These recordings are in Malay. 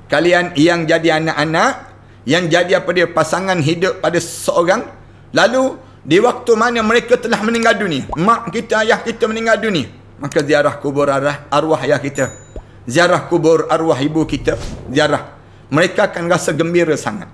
kalian yang jadi anak-anak, yang jadi apa dia, pasangan hidup pada seseorang, lalu di waktu mana mereka telah meninggal dunia, mak kita, ayah kita meninggal dunia, maka ziarah kubur arwah ayah kita, ziarah kubur arwah ibu kita, ziarah. Mereka akan rasa gembira sangat.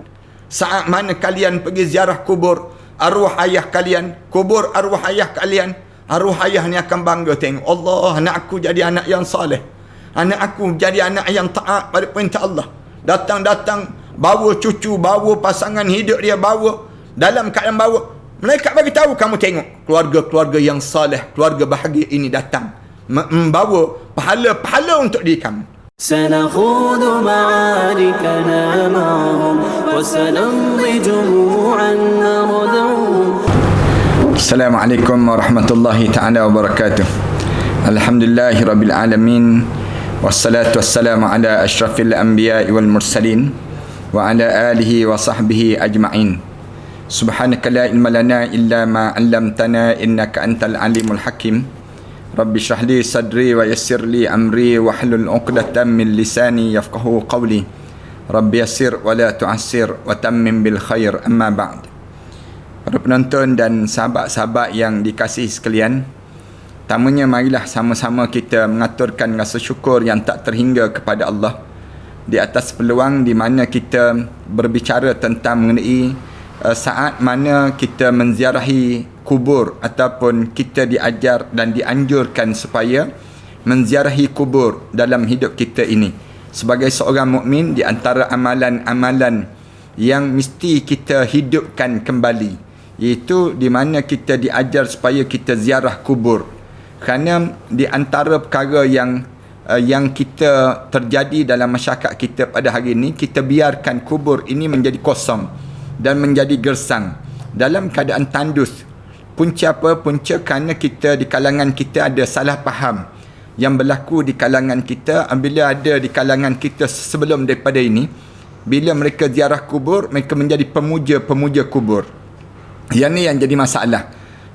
Saat mana kalian pergi ziarah kubur arwah ayah kalian, kubur arwah ayah kalian, arwah ayah ni akan bangga tengok, Allah, anak aku jadi anak yang saleh, anak aku jadi anak yang taat pada perintah Allah. Datang-datang bawa cucu, bawa pasangan hidup dia, bawa dalam keadaan bawa. Mereka bagi tahu, kamu tengok keluarga-keluarga yang saleh, keluarga bahagia ini datang membawa pahala-pahala untuk diri kamu. سنخوض معاركنا معهم وسنمضي جموعا نردعهم. Assalamualaikum warahmatullahi ta'ala wabarakatuh. Alhamdulillahi rabbil alamin. Wassalatu wassalamu ala ashrafil anbiya'i wal mursalin wa ala alihi wa sahbihi ajma'in. Subhanaka la ilma lana illa ma 'allamtana innaka antal alimul hakim. Rabbi shrah li sadri wa yassir li amri wa hlul 'uqdatam min lisani yafqahu qawli. Rabbi yassir wa la tu'assir wa tammim bil khair, amma ba'd. Para penonton dan sahabat-sahabat yang dikasihi sekalian, tamanya marilah sama-sama kita mengaturkan rasa syukur yang tak terhingga kepada Allah di atas peluang di mana kita berbicara tentang mengenai saat mana kita menziarahi kubur, ataupun kita diajar dan dianjurkan supaya menziarahi kubur dalam hidup kita ini. Sebagai seorang mukmin, di antara amalan-amalan yang mesti kita hidupkan kembali, iaitu di mana kita diajar supaya kita ziarah kubur. Kerana di antara perkara yang kita terjadi dalam masyarakat kita pada hari ini, kita biarkan kubur ini menjadi kosong dan menjadi gersang dalam keadaan tandus. Punca apa? Punca kerana kita di kalangan kita ada salah faham yang berlaku di kalangan kita. Bila ada di kalangan kita sebelum daripada ini, bila mereka ziarah kubur, mereka menjadi pemuja-pemuja kubur. Yang ni yang jadi masalah.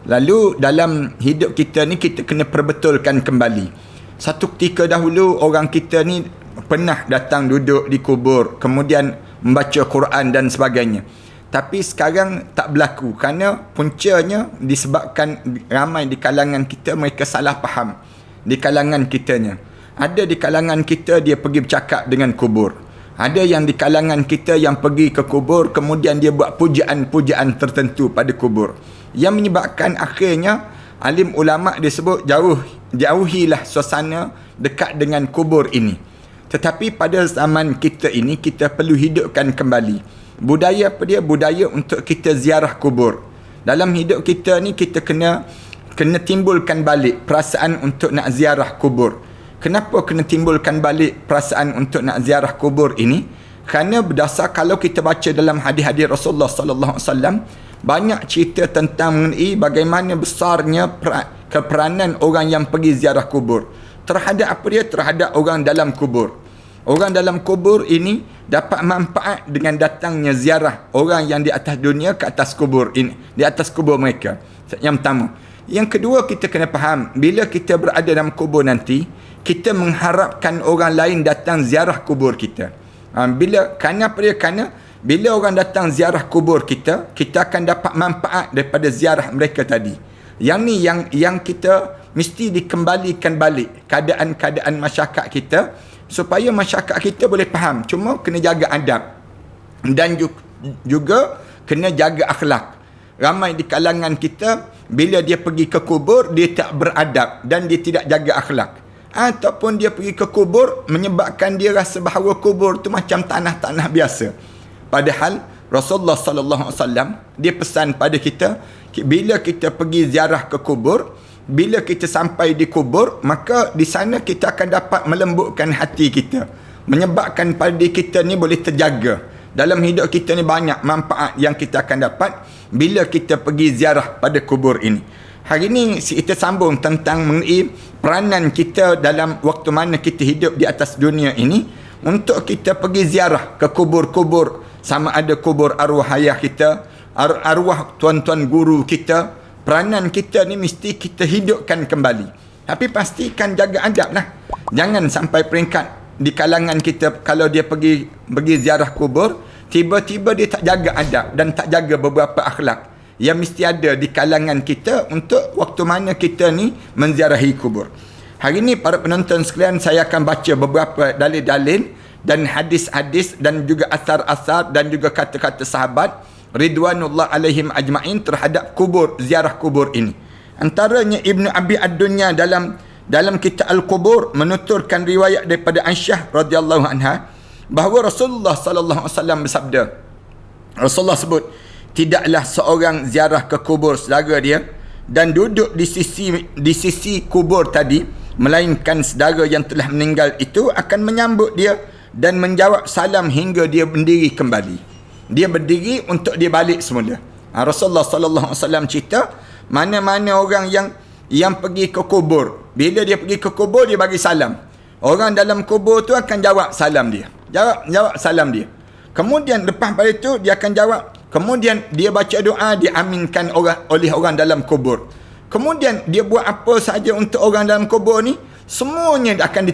Lalu dalam hidup kita ni, kita kena perbetulkan kembali. Satu ketika dahulu orang kita ni pernah datang duduk di kubur, kemudian membaca Quran dan sebagainya. Tapi sekarang tak berlaku, kerana puncanya disebabkan ramai di kalangan kita mereka salah faham. Di kalangan kitanya, ada di kalangan kita dia pergi bercakap dengan kubur, ada yang di kalangan kita yang pergi ke kubur kemudian dia buat pujaan-pujaan tertentu pada kubur, yang menyebabkan akhirnya alim ulama' dia sebut jauhilah suasana dekat dengan kubur ini. Tetapi pada zaman kita ini, kita perlu hidupkan kembali budaya apa dia? Budaya untuk kita ziarah kubur. Dalam hidup kita ni, kita kena timbulkan balik perasaan untuk nak ziarah kubur. Kenapa kena timbulkan balik perasaan untuk nak ziarah kubur ini? Kerana berdasar, kalau kita baca dalam hadis-hadis Rasulullah sallallahu alaihi wasallam, banyak cerita tentang mengenai bagaimana besarnya keperanan orang yang pergi ziarah kubur terhadap apa dia? Terhadap orang dalam kubur. Orang dalam kubur ini dapat manfaat dengan datangnya ziarah orang yang di atas dunia ke atas kubur ini, di atas kubur mereka. Yang pertama. Yang kedua, kita kena faham, bila kita berada dalam kubur nanti, kita mengharapkan orang lain datang ziarah kubur kita. Kerana apa dia? Kerana bila orang datang ziarah kubur kita, kita akan dapat manfaat daripada ziarah mereka tadi. Yang ni yang kita mesti dikembalikan balik keadaan-keadaan masyarakat kita, supaya masyarakat kita boleh faham. Cuma kena jaga adab dan juga kena jaga akhlak. Ramai di kalangan kita, bila dia pergi ke kubur, dia tak beradab dan dia tidak jaga akhlak. Ataupun dia pergi ke kubur menyebabkan dia rasa bahawa kubur tu macam tanah-tanah biasa. Padahal Rasulullah sallallahu alaihi wasallam dia pesan pada kita, bila kita pergi ziarah ke kubur, bila kita sampai di kubur, maka di sana kita akan dapat melembutkan hati kita, menyebabkan pada diri kita ni boleh terjaga. Dalam hidup kita ni banyak manfaat yang kita akan dapat bila kita pergi ziarah pada kubur ini. Hari ini kita sambung tentang mengenai peranan kita dalam waktu mana kita hidup di atas dunia ini, untuk kita pergi ziarah ke kubur-kubur, sama ada kubur arwah ayah kita, arwah tuan-tuan guru kita. Peranan kita ni mesti kita hidupkan kembali. Tapi pastikan jaga adab lah. Jangan sampai peringkat di kalangan kita kalau dia pergi ziarah kubur, tiba-tiba dia tak jaga adab dan tak jaga beberapa akhlak yang mesti ada di kalangan kita untuk waktu mana kita ni menziarahi kubur. Hari ni para penonton sekalian, saya akan baca beberapa dalil-dalil dan hadis-hadis dan juga asar-asar dan juga kata-kata sahabat ridwanullah alaihim ajma'in terhadap kubur, ziarah kubur ini. Antaranya Ibnu Abi Ad-Dunya dalam kitab Al-Qubur menuturkan riwayat daripada Aisyah radhiyallahu anha bahawa Rasulullah sallallahu alaihi wasallam bersabda. Rasulullah sebut, tidaklah seorang ziarah ke kubur saudara dia dan duduk di sisi kubur tadi, melainkan saudara yang telah meninggal itu akan menyambut dia dan menjawab salam hingga dia berdiri kembali. Dia berdiri untuk dia balik semula. Rasulullah sallallahu alaihi wasallam cerita mana-mana orang yang pergi ke kubur, bila dia pergi ke kubur dia bagi salam. Orang dalam kubur tu akan jawab salam dia. Jawab salam dia. Kemudian lepas pada itu dia akan jawab. Kemudian dia baca doa, diaminkan oleh orang dalam kubur. Kemudian dia buat apa saja untuk orang dalam kubur ni, semuanya akan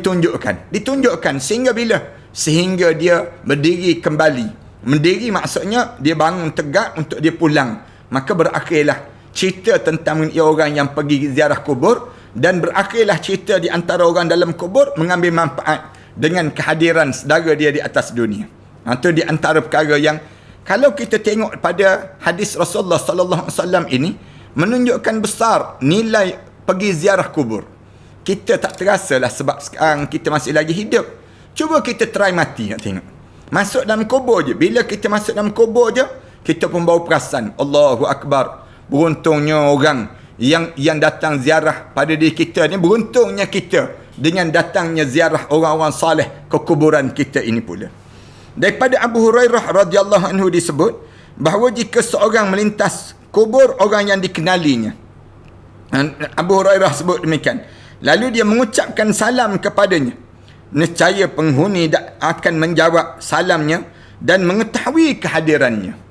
ditunjukkan sehingga bila? Sehingga dia berdiri kembali. Berdiri maksudnya dia bangun tegak untuk dia pulang. Maka berakhirlah cerita tentang orang yang pergi ziarah kubur, dan berakhirlah cerita di antara orang dalam kubur mengambil manfaat dengan kehadiran saudara dia di atas dunia. Itu di antara perkara yang kalau kita tengok pada hadis Rasulullah sallallahu alaihi wasallam ini menunjukkan besar nilai pergi ziarah kubur. Kita tak terasalah sebab sekarang kita masih lagi hidup. Cuba kita try mati, nak tengok. Masuk dalam kubur je. Bila kita masuk dalam kubur je, kita pun bawa perasan, Allahu Akbar. Beruntungnya orang yang datang ziarah pada diri kita ni, beruntungnya kita dengan datangnya ziarah orang-orang saleh ke kuburan kita ini pula. Daripada Abu Hurairah radhiyallahu anhu disebut bahawa jika seorang melintas kubur orang yang dikenalinya, Abu Hurairah sebut demikian, lalu dia mengucapkan salam kepadanya, nescaya penghuni akan menjawab salamnya dan mengetahui kehadirannya.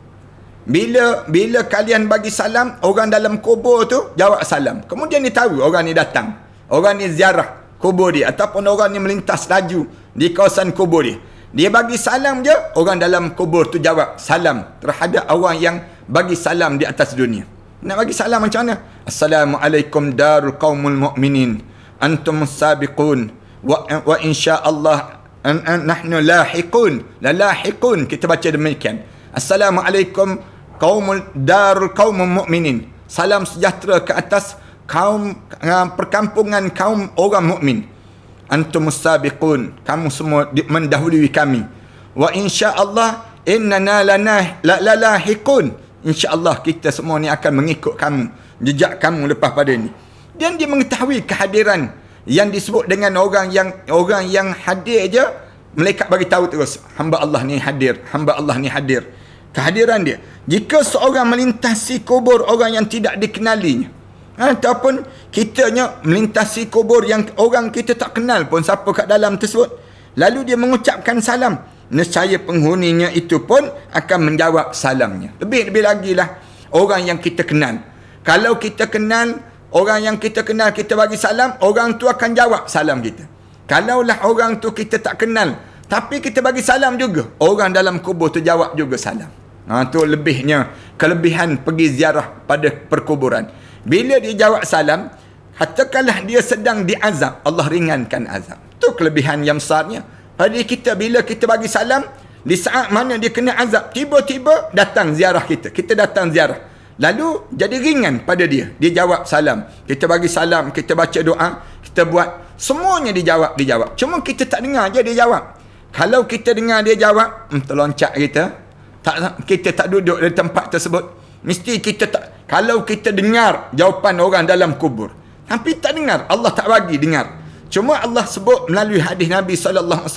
Bila kalian bagi salam, orang dalam kubur tu jawab salam. Kemudian dia tahu orang ni datang, orang ni ziarah kubur dia, ataupun orang ni melintas laju di kawasan kubur dia. Dia bagi salam je, orang dalam kubur tu jawab salam terhadap orang yang bagi salam di atas dunia. Nak bagi salam macam mana? Assalamualaikum darul qaumul mu'minin, antum sabiqun wa insyaallah nahnu lahiqun. Kita baca demikian. Assalamualaikum darul qaumul mu'minin. Salam sejahtera ke atas kaum perkampungan kaum orang mukmin. Antum sabiqun, kamu semua mendahului kami. Wa insyaallah innana lahiqun, insyaallah kita semua ni akan mengikut kamu, jejak kamu lepas pada ni. Dan dia mengetahui kehadiran yang disebut dengan orang yang hadir je, malaikat bagi tahu terus, hamba Allah ni hadir, hamba Allah ni hadir. Kehadiran dia. Jika seorang melintasi kubur orang yang tidak dikenalinya, ataupun kitanya melintasi kubur yang orang kita tak kenal pun siapa kat dalam tersebut, lalu dia mengucapkan salam, nescaya penghuninya itu pun akan menjawab salamnya. Lebih-lebih lagi lah orang yang kita kenal. Kalau kita kenal orang yang kita kenal, kita bagi salam, orang tu akan jawab salam kita. Kalaulah orang tu kita tak kenal tapi kita bagi salam juga, orang dalam kubur tu jawab juga salam. Tu kelebihan pergi ziarah pada perkuburan. Bila dia jawab salam, katakanlah dia sedang diazab, Allah ringankan azab. Itu kelebihan yang besarnya. Pada kita, bila kita bagi salam, di saat mana dia kena azab, tiba-tiba datang ziarah kita. Kita datang ziarah. Lalu jadi ringan pada dia. Dia jawab salam. Kita bagi salam, kita baca doa, kita buat. Semuanya dijawab. Cuma kita tak dengar je dia jawab. Kalau kita dengar dia jawab, terloncat kita. Kita tak duduk di tempat tersebut. Mesti kita tak. Kalau kita dengar jawapan orang dalam kubur, tapi tak dengar, Allah tak bagi dengar. Cuma Allah sebut melalui hadis Nabi SAW,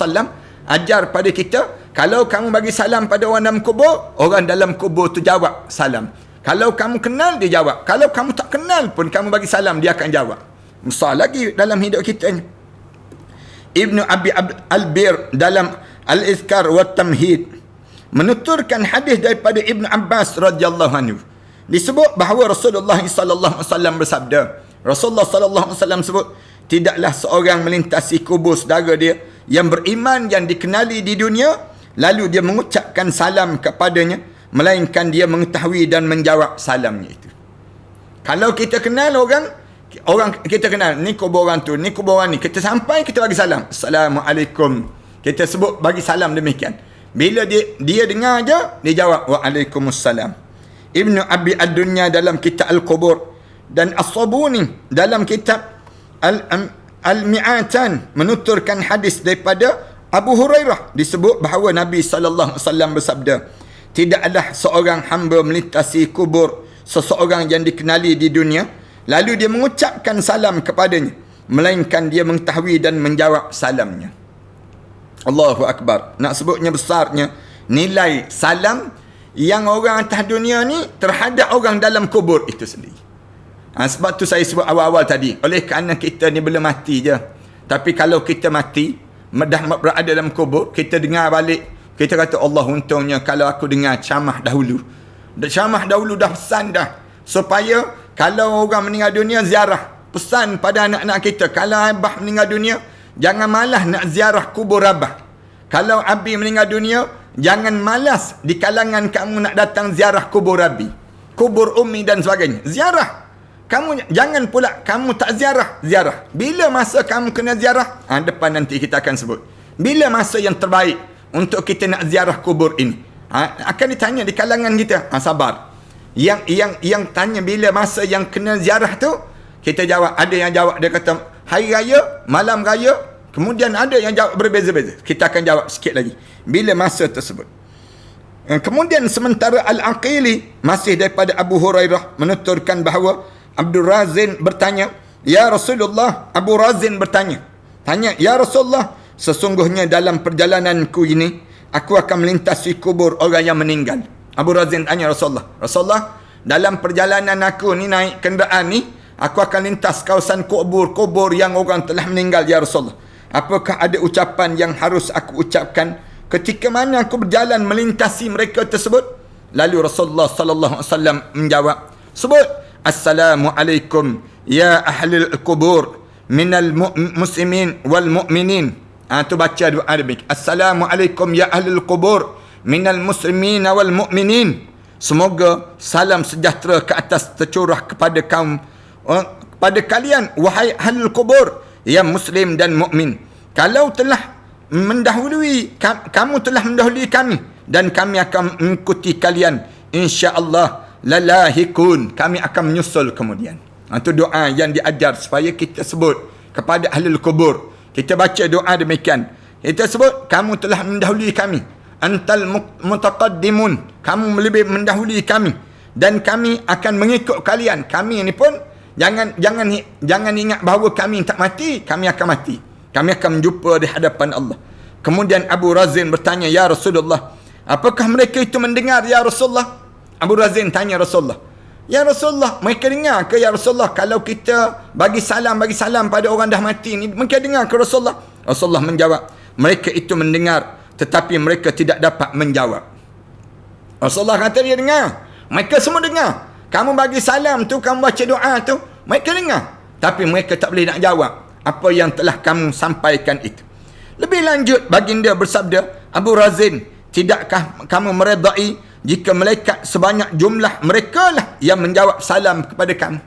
ajar pada kita, kalau kamu bagi salam pada orang dalam kubur, orang dalam kubur tu jawab salam. Kalau kamu kenal, dia jawab. Kalau kamu tak kenal pun, kamu bagi salam, dia akan jawab. Besar lagi dalam hidup kita ni. Ibnu Abi Al-Bir dalam Al-Izkar wa Tamhid menuturkan hadis daripada Ibnu Abbas radhiyallahu anhu. Disebut bahawa Rasulullah sallallahu alaihi wasallam bersabda. Rasulullah sallallahu alaihi wasallam sebut, tidaklah seorang melintasi kubur saudara dia yang beriman yang dikenali di dunia, lalu dia mengucapkan salam kepadanya, melainkan dia mengetahui dan menjawab salamnya itu. Kalau kita kenal orang kita kenal, ni kubur orang tu, ni kubur orang ni, kita sampai kita bagi salam, Assalamualaikum, kita sebut bagi salam demikian. Bila dia dengar je, dia jawab Waalaikumsalam. Ibnu Abi Ad-Dunya dalam kitab Al-Qubur dan As-Sabuni dalam kitab Al-Mi'atan menuturkan hadis daripada Abu Hurairah, disebut bahawa Nabi SAW bersabda, tidaklah seorang hamba melintasi kubur seseorang yang dikenali di dunia, lalu dia mengucapkan salam kepadanya, melainkan dia mengetahui dan menjawab salamnya. Allahu Akbar. Nak sebutnya besarnya nilai salam yang orang atas dunia ni terhadap orang dalam kubur itu sendiri. Sebab tu saya sebut awal-awal tadi, oleh kerana kita ni belum mati je. Tapi kalau kita mati, dah berada dalam kubur, kita dengar balik, kita kata Allah, untungnya kalau aku dengar ceramah dahulu. Ceramah dahulu dah pesan dah, supaya kalau orang meninggal dunia ziarah. Pesan pada anak-anak kita, kalau abah meninggal dunia, jangan malas nak ziarah kubur abah. Kalau abi meninggal dunia, jangan malas di kalangan kamu nak datang ziarah kubur abi, kubur umi dan sebagainya. Ziarah. Kamu jangan pula kamu tak ziarah. Bila masa kamu kena ziarah? Depan nanti kita akan sebut. Bila masa yang terbaik untuk kita nak ziarah kubur ini? Akan ditanya di kalangan kita. Sabar. Yang tanya bila masa yang kena ziarah tu, kita jawab. Ada yang jawab, dia kata hari raya, malam raya. Kemudian ada yang jawab berbeza-beza. Kita akan jawab sikit lagi bila masa tersebut. Kemudian sementara Al-Aqili masih daripada Abu Hurairah menuturkan bahawa Abdul Razin bertanya, ya Rasulullah, Abu Razin bertanya, ya Rasulullah, sesungguhnya dalam perjalananku ini aku akan melintasi kubur orang yang meninggal. Abu Razin tanya Rasulullah, dalam perjalanan aku ni naik kenderaan ni, aku akan lintas kawasan kubur yang orang telah meninggal, ya Rasulullah. Apakah ada ucapan yang harus aku ucapkan ketika mana aku berjalan melintasi mereka tersebut? Lalu Rasulullah sallallahu alaihi wasallam menjawab, sebut Assalamualaikum ya ahlul kubur minal muslimin wal mu'minin. Tu baca doa demikian. Assalamualaikum ya ahlul kubur minal muslimin wal mu'minin. Semoga salam sejahtera ke atas tercurah kepada pada kalian wahai ahlul kubur yang muslim dan mukmin. Kalau telah mendahului kamu telah mendahului kami, dan kami akan mengikuti kalian, insya-Allah lalahikun, kami akan menyusul kemudian. Itu doa yang diajar supaya kita sebut kepada ahlul kubur. Kita baca doa demikian. Kita sebut, kamu telah mendahului kami, antal mutaqaddimun, kamu lebih mendahului kami, dan kami akan mengikut kalian. Kami ini pun jangan ingat bahawa kami tak mati, kami akan mati. Kami akan menjumpa di hadapan Allah. Kemudian Abu Razin bertanya, ya Rasulullah, apakah mereka itu mendengar, ya Rasulullah? Abu Razin tanya Rasulullah, ya Rasulullah, mereka dengar ke, ya Rasulullah, kalau kita bagi salam pada orang dah mati ni, mereka dengar ke Rasulullah? Rasulullah menjawab, mereka itu mendengar, tetapi mereka tidak dapat menjawab. Rasulullah kata dia dengar. Mereka semua dengar. Kamu bagi salam tu, kamu baca doa tu, mereka dengar. Tapi mereka tak boleh nak jawab apa yang telah kamu sampaikan itu. Lebih lanjut, baginda bersabda, Abu Razin, tidakkah kamu meredai jika malaikat sebanyak jumlah mereka lah yang menjawab salam kepada kamu?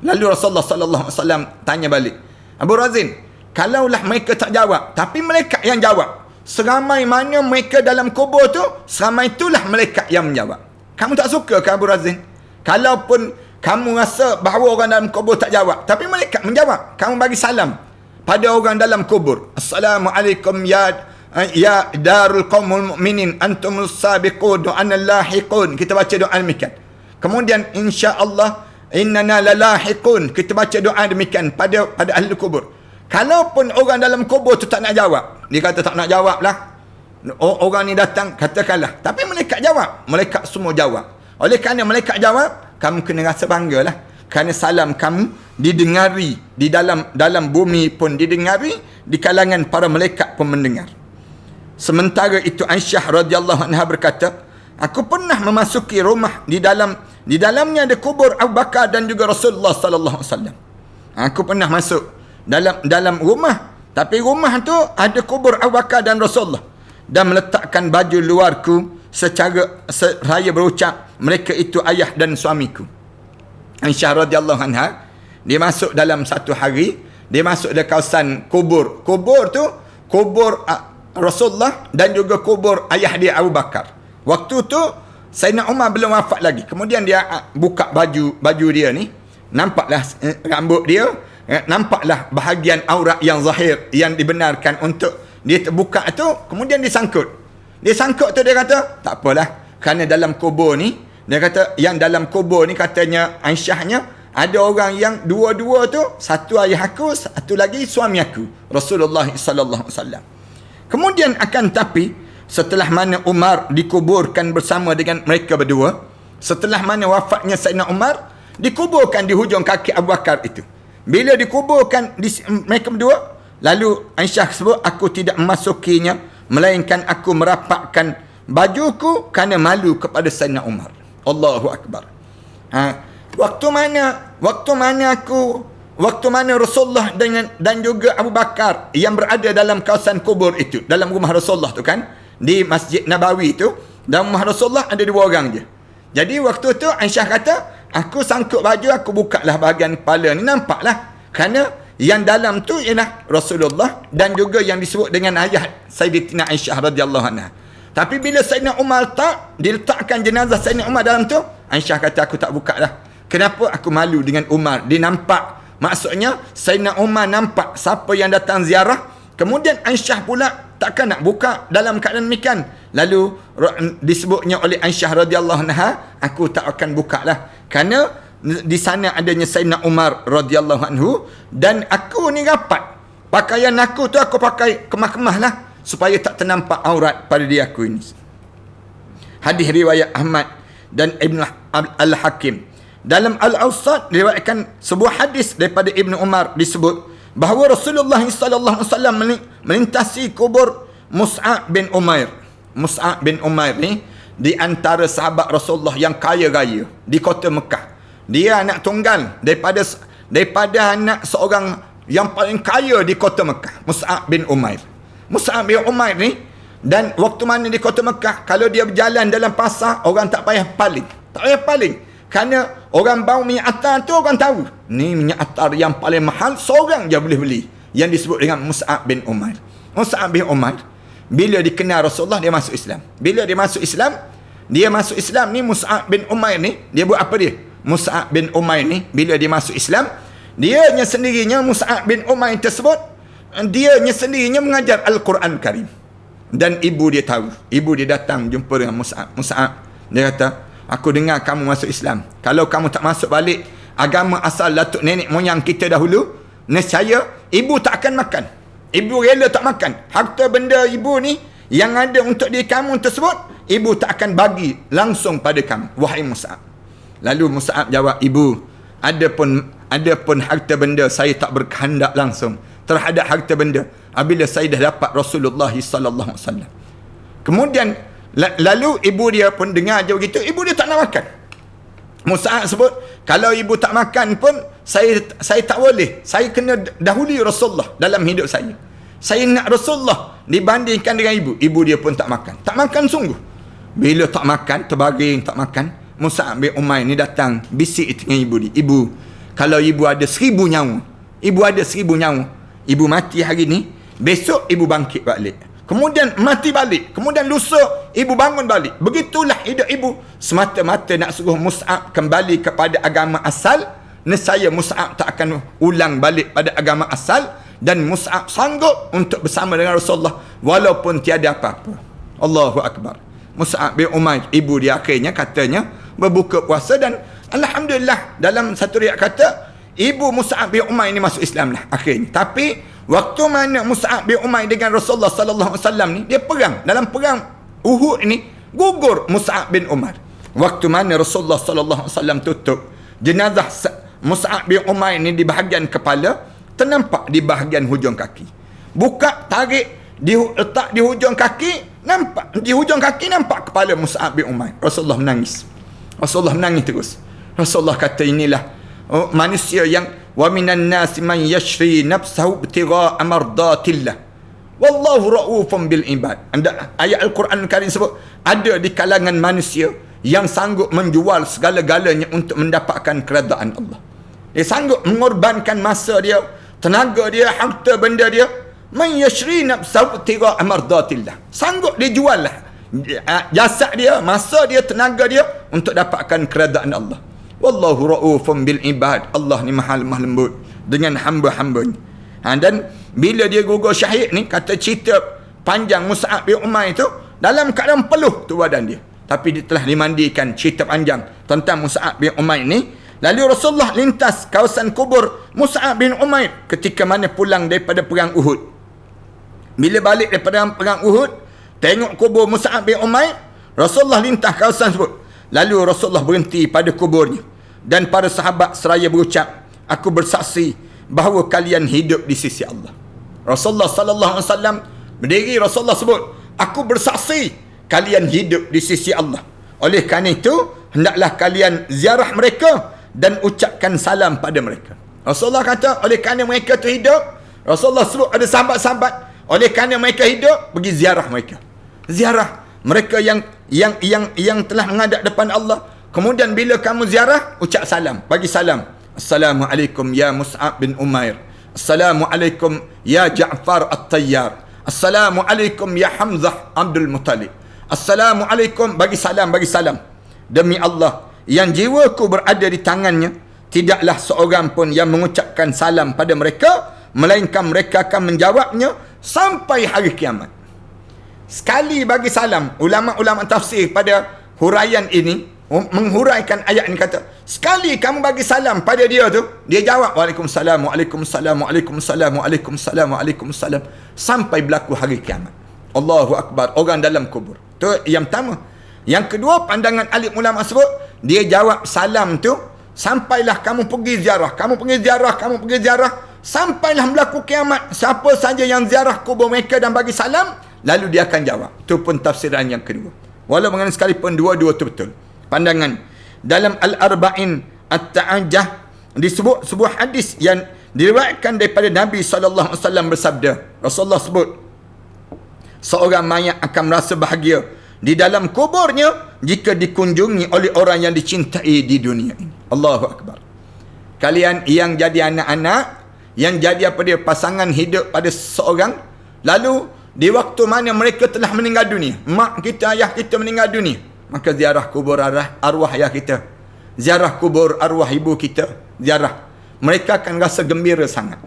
Lalu Rasulullah sallallahu alaihi wasallam tanya balik, Abu Razin, kalaulah mereka tak jawab, tapi malaikat yang jawab, seramai mana mereka dalam kubur tu, seramai itulah malaikat yang menjawab. Kamu tak suka ke Abu Razin? Kalaupun kamu rasa bahawa orang dalam kubur tak jawab, tapi malaikat menjawab, kamu bagi salam pada orang dalam kubur, Assalamualaikum ya darul qaumul mu'minin antumul sabiqun wa ana lahiqun. Kita baca doa demikian. Kemudian insya-Allah innana lalahiqun. Kita baca doa demikian pada ahli kubur. Kalaupun orang dalam kubur tu tak nak jawab, dia kata tak nak jawab lah, orang ni datang, katakanlah, tapi malaikat jawab, malaikat semua jawab. Oleh kerana malaikat jawab, kamu kena rasa bangga lah, kerana salam kamu didengari di dalam bumi pun didengari, di kalangan para malaikat pun mendengar. Sementara itu Aisyah radhiyallahu anha berkata, aku pernah memasuki rumah di dalamnya ada kubur Abu Bakar dan juga Rasulullah sallallahu alaihi wasallam. Aku pernah masuk dalam rumah Tapi rumah tu ada kubur Abu Bakar dan Rasulullah. Dan meletakkan baju luarku secara seraya berucap, mereka itu ayah dan suamiku. Aisyah radhiyallahu anha, dia masuk dalam satu hari, dia masuk di kawasan kubur. Kubur tu kubur Rasulullah dan juga kubur ayah dia Abu Bakar. Waktu tu Sayyidina Umar belum wafat lagi. Kemudian dia buka baju dia ni, nampaklah rambut dia, nampaklah bahagian aurat yang zahir yang dibenarkan untuk dia terbuka tu. Kemudian disangkut. Dia sangkut tu, dia kata tak apalah, kerana dalam kubur ni, dia kata yang dalam kubur ni, katanya Aisyahnya, ada orang yang dua-dua tu, satu ayah aku, satu lagi suami aku, Rasulullah sallallahu alaihi wasallam. Kemudian akan tapi setelah mana Umar dikuburkan bersama dengan mereka berdua, setelah mana wafatnya Sayyidina Umar, dikuburkan di hujung kaki Abu Bakar itu. Bila dikuburkan mereka berdua, lalu Aisyah sebut, aku tidak memasukinya, melainkan aku merapakkan bajuku kerana malu kepada Sayyidina Umar. Allahu Akbar. Waktu mana Rasulullah dan juga Abu Bakar yang berada dalam kawasan kubur itu, dalam rumah Rasulullah tu kan, di Masjid Nabawi tu, dalam rumah Rasulullah ada dua orang je. Jadi waktu tu Aisyah kata, aku sangkut baju, aku buka lah bahagian kepala ni, nampaklah kerana yang dalam tu ialah Rasulullah dan juga yang disebut dengan ayah Sayyidatina Aisyah radhiyallahu anha. Tapi bila Sayyidina Umar diletakkan jenazah Sayyidina Umar dalam tu, Aisyah kata, aku tak buka lah. Kenapa? Aku malu dengan Umar. Dia nampak, maksudnya Sayyidina Umar nampak siapa yang datang ziarah. Kemudian Aisyah pula takkan nak buka dalam keadaan demikian. Lalu disebutnya oleh Aisyah radhiyallahu anha, aku tak akan buka lah, kerana di sana adanya Sayyidina Umar radhiyallahu anhu, dan aku ni rapat. Pakaian aku tu aku pakai kemah-kemah lah, supaya tak ternampak aurat pada diri aku ini. Hadis riwayat Ahmad dan Ibn Al-Hakim. Dalam Al-Awsat diriwayatkan sebuah hadis daripada Ibn Umar, disebut bahawa Rasulullah sallallahu alaihi wasallam melintasi kubur Mus'ab bin Umair. Mus'ab bin Umair ni di antara sahabat Rasulullah yang kaya raya di kota Mekah. Dia anak tunggal daripada anak seorang yang paling kaya di kota Mekah, Mus'ab bin Umair. Mus'ab bin Umair ni, dan waktu mana di kota Mekah, kalau dia berjalan dalam pasar, orang tak payah paling. Tak payah paling. Kerana orang bau minyak atar tu, orang tahu ni minyak atar yang paling mahal, seorang je boleh beli, yang disebut dengan Mus'ab bin Umair. Mus'ab bin Umair, bila dikenal Rasulullah, dia masuk Islam. Bila dia masuk Islam ni, Mus'ab bin Umair ni, dia buat apa dia? Mus'ab bin Umair ni, bila dia masuk Islam, dianya sendirinya, Mus'ab bin Umair tersebut, dianya sendirinya mengajar Al-Quran Karim. Dan ibu dia tahu. Ibu dia datang jumpa dengan Mus'ab. Mus'ab, dia kata, aku dengar kamu masuk Islam. Kalau kamu tak masuk balik agama asal datuk nenek moyang kita dahulu, nescaya ibu tak akan makan. Ibu rela tak makan. Harta benda ibu ni yang ada untuk diri kamu tersebut, ibu tak akan bagi langsung pada kamu, wahai Mus'ab. Lalu Mus'ab jawab, ibu, ada pun harta benda saya tak berkehendak langsung terhadap harta benda apabila saya dah dapat Rasulullah sallallahu alaihi wasallam. Kemudian lalu ibu dia pun dengar je begitu, ibu dia tak nak makan. Mus'ab sebut, kalau ibu tak makan pun saya tak boleh. Saya kena dahului Rasulullah dalam hidup saya. Saya nak Rasulullah dibandingkan dengan ibu. Ibu dia pun tak makan. Tak makan sungguh. Bila tak makan, terbaring tak makan, Mus'ab bin Umair ni datang bisik dengan ibu dia. Ibu, kalau ibu ada 1000 nyawa, ibu ada 1000 nyawa, ibu mati hari ni, besok ibu bangkit balik. Kemudian mati balik. Kemudian lusa ibu bangun balik. Begitulah hidup ibu. Semata-mata nak suruh Mus'ab kembali kepada agama asal. Nescaya Mus'ab tak akan ulang balik pada agama asal. Dan Mus'ab sanggup untuk bersama dengan Rasulullah walaupun tiada apa-apa. Allahu Akbar. Mus'ab bin Umair, ibu dia akhirnya katanya berbuka puasa, dan alhamdulillah dalam satu riwayat kata ibu Mus'ab bin Umair ni masuk Islam lah akhirnya. Tapi waktu mana Mus'ab bin Umair dengan Rasulullah sallallahu alaihi wasallam ni, dia perang. Dalam perang Uhud ni, gugur Mus'ab bin Umair. Waktu mana Rasulullah sallallahu alaihi wasallam tutup jenazah Mus'ab bin Umair ni di bahagian kepala, ternampak di bahagian hujung kaki. Buka, tarik, letak di hujung kaki, nampak di hujung kaki, nampak kepala Mus'ab bin Umair. Rasulullah menangis. Rasulullah menangis terus. Rasulullah kata, inilah manusia yang wa minan nasi man yashri nafsahu ibtigha'a mardatillah wallahu ra'ufun bil ibad. Ayat Al-Quran Karim sebut ada di kalangan manusia yang sanggup menjual segala-galanya untuk mendapatkan keredaan Allah. Dia sanggup mengorbankan masa dia, tenaga dia, harta benda dia. Man yashri nafsahu ibtigha'a mardatillah, sanggup dia jual lah jasad dia, masa dia, tenaga dia untuk dapatkan keredaan Allah. Wallahu ra'ufun bil ibad. Allah ni maha lemah lembut dengan hamba-hambanya. Dan bila dia gugur syahid ni, kata cerita panjang Mus'ab bin Umair itu, dalam keadaan peluh tu badan dia, tapi dia telah dimandikan. Cerita panjang tentang Mus'ab bin Umair ni. Lalu Rasulullah lintas kawasan kubur Mus'ab bin Umair ketika mana pulang daripada perang Uhud. Bila balik daripada perang Uhud, tengok kubur Mus'ab bin Umair, Rasulullah lintas kawasan tersebut. Lalu Rasulullah berhenti pada kuburnya, dan para sahabat seraya berucap, aku bersaksi bahawa kalian hidup di sisi Allah. Rasulullah sallallahu alaihi wasallam berdiri, Rasulullah sebut, aku bersaksi kalian hidup di sisi Allah. Oleh kerana itu, hendaklah kalian ziarah mereka dan ucapkan salam pada mereka. Rasulullah kata, oleh kerana mereka tu hidup, Rasulullah sebut ada sahabat-sahabat, oleh kerana mereka hidup, pergi ziarah mereka. Ziarah mereka yang telah menghadap depan Allah. Kemudian bila kamu ziarah, ucap salam, bagi salam. Assalamualaikum ya Mus'ab bin Umair. Assalamualaikum ya Ja'far At-Tayyar. Assalamualaikum ya Hamzah Abdul Muttalib. Assalamualaikum, bagi salam, bagi salam. Demi Allah yang jiwaku berada di tangannya, tidaklah seorang pun yang mengucapkan salam pada mereka, melainkan mereka akan menjawabnya sampai hari kiamat. Sekali bagi salam. Ulama-ulama tafsir pada huraian ini menghuraikan ayat ini, kata sekali kamu bagi salam pada dia tu, dia jawab Waalaikumsalam, Waalaikumsalam, Waalaikumsalam, Waalaikumsalam, Waalaikumsalam, sampai berlaku hari kiamat. Allahu Akbar. Orang dalam kubur. Tu yang pertama. Yang kedua, pandangan alim ulama sebut, dia jawab salam tu sampailah kamu pergi ziarah, kamu pergi ziarah, kamu pergi ziarah, sampailah berlaku kiamat. Siapa saja yang ziarah kubur mereka dan bagi salam, lalu dia akan jawab. Itu pun tafsiran yang kedua. Walau mengenai sekalipun dua-dua itu betul. Pandangan dalam Al-Arba'in At-Ta'ajjah disebut sebuah hadis yang diriwayatkan daripada Nabi SAW bersabda. Rasulullah sebut, seorang mayat akan merasa bahagia di dalam kuburnya jika dikunjungi oleh orang yang dicintai di dunia ini. Allahu Akbar. Kalian yang jadi anak-anak, yang jadi apa dia, pasangan hidup pada seseorang, lalu di waktu mana mereka telah meninggal dunia, mak kita, ayah kita meninggal dunia, maka ziarah kubur arwah ayah kita, ziarah kubur arwah ibu kita, ziarah. Mereka akan rasa gembira sangat.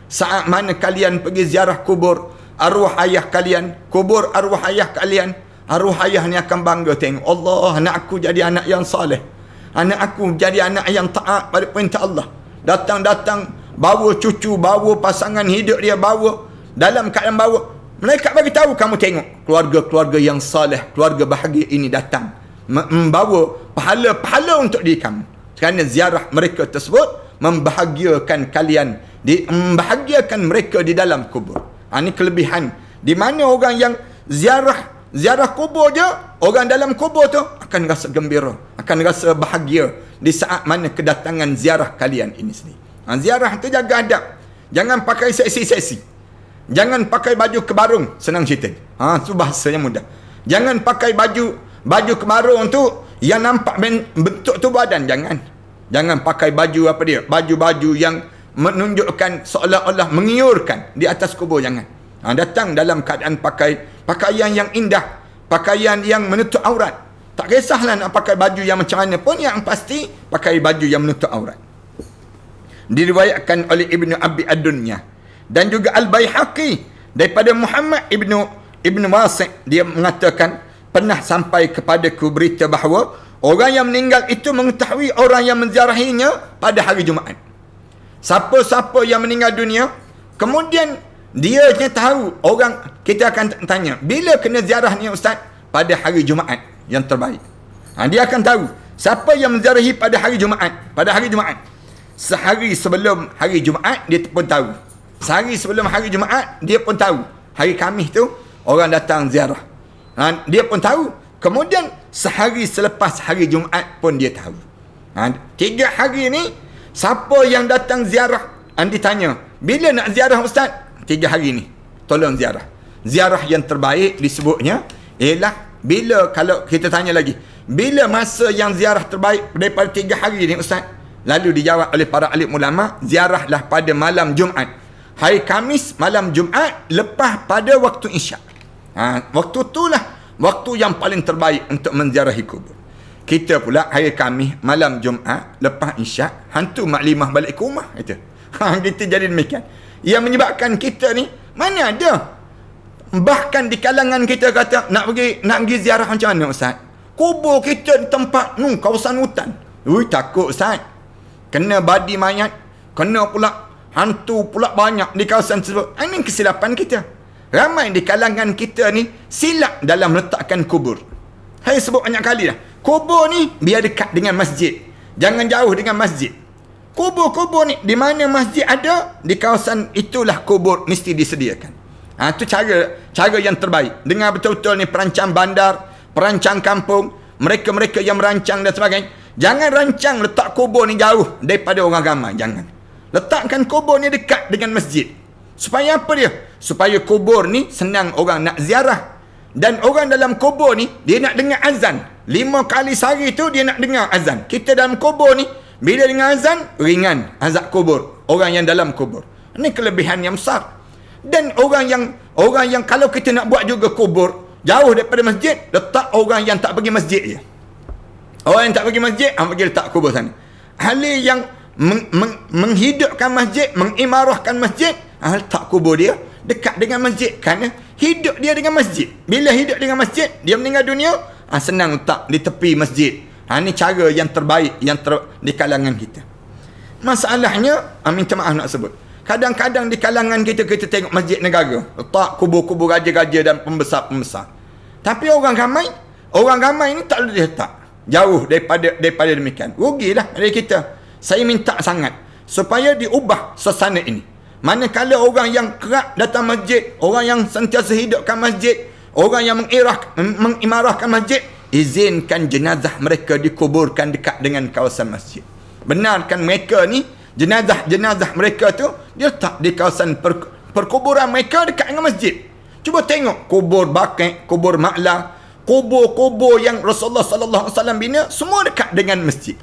Saat mana kalian pergi ziarah kubur arwah ayah kalian, kubur arwah ayah kalian, arwah ayah ni akan bangga tengok, Allah, anak aku jadi anak yang saleh, anak aku jadi anak yang taat pada perintah Allah. Datang-datang bawa cucu, bawa pasangan hidup dia, bawa dalam keadaan bawa. Mereka bagi tahu, kamu tengok keluarga-keluarga yang saleh, keluarga bahagia ini datang membawa pahala-pahala untuk diri kamu. Kerana ziarah mereka tersebut membahagiakan kalian, membahagiakan mereka di dalam kubur. Ini kelebihan. Di mana orang yang ziarah kubur je, orang dalam kubur tu akan rasa gembira, akan rasa bahagia di saat mana kedatangan ziarah kalian ini sendiri. Ziarah tu jaga adab. Jangan pakai seksi-seksi. Jangan pakai baju kebarung, senang cerita. Itu bahasanya mudah. Jangan pakai baju kebarung tu yang nampak bentuk tu badan, jangan. Jangan pakai baju apa dia? Baju-baju yang menunjukkan seolah-olah mengiurkan di atas kubur, jangan. Datang dalam keadaan pakai pakaian yang indah, pakaian yang menutup aurat. Tak kisahlah nak pakai baju yang macam mana pun, yang pasti pakai baju yang menutup aurat. Diriwayatkan oleh Ibnu Abi Ad-Dunya dan juga Al-Baihaqi daripada Muhammad Ibnu Wasi', dia mengatakan, pernah sampai kepadaku berita bahawa orang yang meninggal itu mengetahui orang yang menziarahinya pada hari Jumaat. Siapa-siapa yang meninggal dunia, kemudian dia tahu, orang kita akan tanya, bila kena ziarah ni Ustaz? Pada hari Jumaat yang terbaik. Dia akan tahu siapa yang menziarahi pada hari Jumaat. Pada hari Jumaat, sehari sebelum hari Jumaat dia pun tahu. Sehari sebelum hari Jumaat dia pun tahu. Hari Khamis tu orang datang ziarah, dia pun tahu. Kemudian sehari selepas hari Jumaat pun dia tahu. 3 hari ni Siapa yang datang ziarah, anda tanya, bila nak ziarah Ustaz? 3 hari ni. Tolong ziarah. Ziarah yang terbaik disebutnya ialah bila, kalau kita tanya lagi, bila masa yang ziarah terbaik daripada 3 hari ni Ustaz? Lalu dijawab oleh para alim ulama, ziarahlah pada malam Jumaat. Hari Khamis malam Jumaat lepas pada waktu Isyak. Waktu itulah waktu yang paling terbaik untuk menziarahi kubur. Kita pula hari Khamis malam Jumaat lepas Isyak, hantu maklimah balik ke rumah itu. Kita jadi demikian. Yang menyebabkan kita ni mana ada. Bahkan di kalangan kita kata nak pergi ziarah macam mana Ustaz? Kubur kita di tempat kawasan hutan. Takut Ustaz. Kena badi mayat, kena pula hantu pula banyak di kawasan tersebut. Ini kesilapan kita. Ramai di kalangan kita ni silap dalam letakkan kubur. Saya sebut banyak kali dah. Kubur ni biar dekat dengan masjid. Jangan jauh dengan masjid. Kubur-kubur ni di mana masjid ada, di kawasan itulah kubur mesti disediakan. Itu cara yang terbaik. Dengar betul-betul ni perancang bandar, perancang kampung, mereka-mereka yang merancang dan sebagainya. Jangan rancang letak kubur ni jauh daripada orang ramai. Jangan. Letakkan kubur ni dekat dengan masjid. Supaya apa dia? Supaya kubur ni senang orang nak ziarah. Dan orang dalam kubur ni, dia nak dengar azan. 5 kali sehari tu dia nak dengar azan. Kita dalam kubur ni, bila dengar azan, ringan azab kubur. Orang yang dalam kubur. Ini kelebihan yang besar. Dan orang yang kalau kita nak buat juga kubur, jauh daripada masjid, letak orang yang tak pergi masjid je. Orang yang tak pergi masjid, pergi letak kubur sana. Ahli yang menghidupkan masjid, mengimarahkan masjid, letak kubur dia dekat dengan masjid. Kerana hidup dia dengan masjid. Bila hidup dengan masjid, dia meninggal dunia, senang letak di tepi masjid. Ini cara yang terbaik di kalangan kita. Masalahnya, minta maaf nak sebut, kadang-kadang di kalangan kita tengok masjid negara, letak kubur-kubur raja-raja dan pembesar-pembesar. Tapi orang ramai ni tak boleh letak jauh daripada demikian. Rugilah dari kita. Saya minta sangat supaya diubah suasana ini. Manakala orang yang kerap datang masjid, orang yang sentiasa hidupkan masjid, orang yang mengimarahkan masjid, izinkan jenazah mereka dikuburkan dekat dengan kawasan masjid. Benarkan mereka ni, jenazah mereka tu dia letak di kawasan perkuburan mereka dekat dengan masjid. Cuba tengok kubur Baqi', kubur Ma'la, kubur-kubur yang Rasulullah sallallahu alaihi wasallam bina, semua dekat dengan masjid.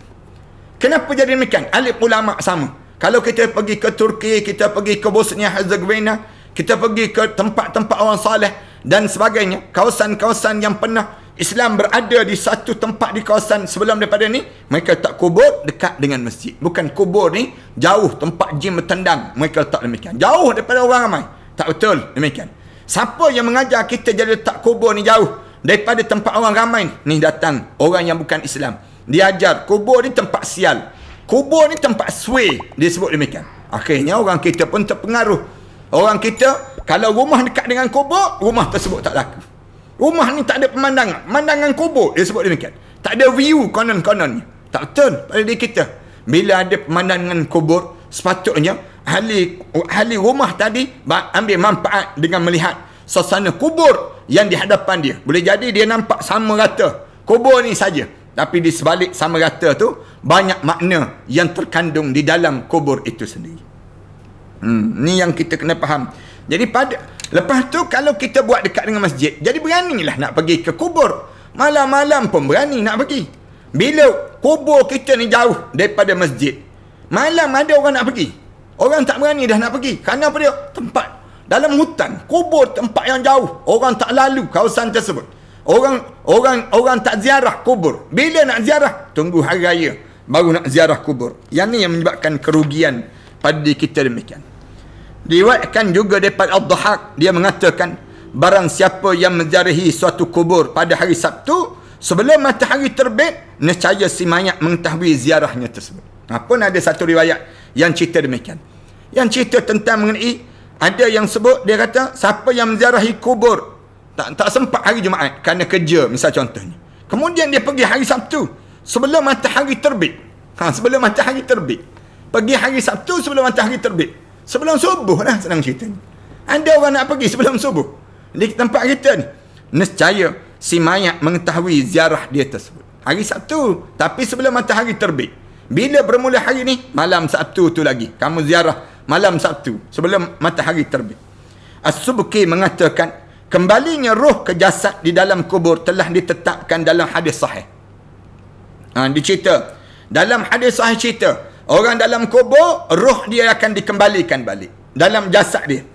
Kenapa jadi demikian? Alim ulama sama. Kalau kita pergi ke Turki, kita pergi ke Bosnia Herzegovina, kita pergi ke tempat-tempat orang saleh dan sebagainya, kawasan-kawasan yang pernah Islam berada di satu tempat di kawasan sebelum daripada ni, mereka letak kubur dekat dengan masjid. Bukan kubur ni jauh tempat jin bertendang, mereka letak demikian. Jauh daripada orang ramai. Tak betul demikian. Siapa yang mengajar kita jadi letak kubur ni jauh daripada tempat orang ramai ni datang orang yang bukan Islam. Dia ajar kubur ni tempat sial. Kubur ni tempat sway. Dia sebut demikian. Akhirnya orang kita pun terpengaruh. Orang kita, kalau rumah dekat dengan kubur, rumah tersebut tak laku. Rumah ni tak ada pemandangan. Pemandangan kubur, dia sebut demikian. Tak ada view konon-kononnya. Tak betul pada diri kita. Bila ada pemandangan kubur, sepatutnya ahli rumah tadi ambil manfaat dengan melihat suasana kubur yang di hadapan dia. Boleh jadi dia nampak sama rata kubur ni saja, tapi di sebalik sama rata tu banyak makna yang terkandung di dalam kubur itu sendiri. Ni yang kita kena faham. Jadi lepas tu kalau kita buat dekat dengan masjid, jadi beranilah nak pergi ke kubur. Malam-malam pun berani nak pergi. Bila kubur kita ni jauh daripada masjid, malam ada orang nak pergi. Orang tak berani dah nak pergi. Kerana apa dia? Tempat dalam hutan, kubur tempat yang jauh. Orang tak lalu kawasan tersebut. Orang tak ziarah kubur. Bila nak ziarah? Tunggu hari raya baru nak ziarah kubur. Yang ni yang menyebabkan kerugian pada diri kita demikian. Diriwayatkan juga daripada Ad-Dhahak, dia mengatakan, barang siapa yang menziarahi suatu kubur pada hari Sabtu sebelum matahari terbit, nescaya si mayat mengetahui ziarahnya tersebut. Pun ada satu riwayat yang cerita demikian. Yang cerita tentang mengenai, ada yang sebut, dia kata siapa yang menziarahi kubur tak sempat hari Jumaat kerana kerja, misal contohnya, kemudian dia pergi hari Sabtu sebelum matahari terbit. Sebelum matahari terbit, pergi hari Sabtu sebelum matahari terbit, sebelum subuh lah, senang ceritanya. Ada orang nak pergi sebelum subuh di tempat kita ni, nescaya si mayat mengetahui ziarah dia tersebut hari Sabtu, tapi sebelum matahari terbit. Bila bermula hari ni, malam Sabtu tu lagi. Kamu ziarah malam Sabtu sebelum matahari terbit. As-Subki mengatakan, kembalinya roh ke jasad di dalam kubur telah ditetapkan dalam hadis sahih. Dicerita dalam hadis sahih, cerita orang dalam kubur, roh dia akan dikembalikan balik dalam jasad dia.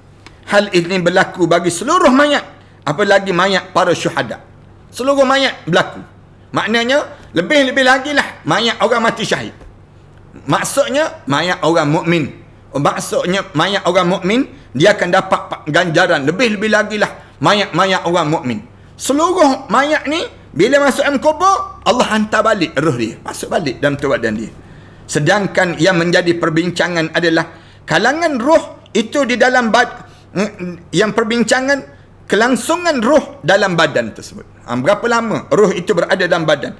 Hal ini berlaku bagi seluruh mayat, apalagi mayat para syuhada. Seluruh mayat berlaku. Maknanya lebih-lebih lagi lah mayat orang mati syahid. Maksudnya mayat orang mukmin. Maksudnya mayat orang mukmin dia akan dapat ganjaran lebih-lebih lagi lah mayat-mayat orang mukmin. Seluruh mayat ni bila masuk dalam kubur, Allah hantar balik roh dia, masuk balik dalam tubuh badan dia. Sedangkan yang menjadi perbincangan adalah kalangan roh itu di dalam yang perbincangan kelangsungan roh dalam badan tersebut. Berapa lama roh itu berada dalam badan.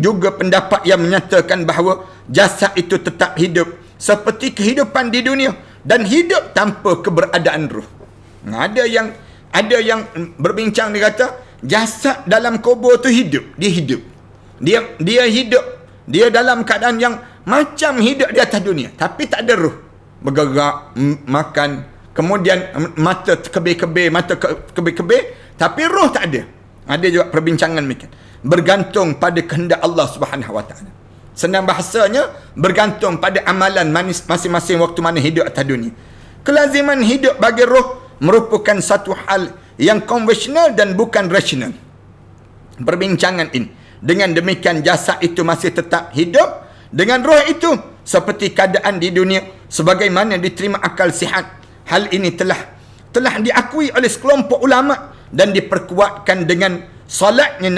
Juga pendapat yang menyatakan bahawa jasad itu tetap hidup seperti kehidupan di dunia dan hidup tanpa keberadaan roh. Ada yang berbincang, dia kata jasad dalam kubur tu hidup, dia hidup. Dia hidup, dia dalam keadaan yang macam hidup di atas dunia, tapi tak ada roh. Bergerak, makan, kemudian mata kebir-kebir, tapi roh tak ada. Ada juga perbincangan mereka. Bergantung pada kehendak Allah Subhanahu Wa Taala. Senang bahasanya, bergantung pada amalan masing-masing waktu mana hidup atas dunia. Kelaziman hidup bagi roh merupakan satu hal yang konvensional dan bukan rasional. Perbincangan ini, dengan demikian jasad itu masih tetap hidup dengan roh itu seperti keadaan di dunia sebagaimana diterima akal sihat. Hal ini telah diakui oleh sekelompok ulama dan diperkuatkan dengan solatnya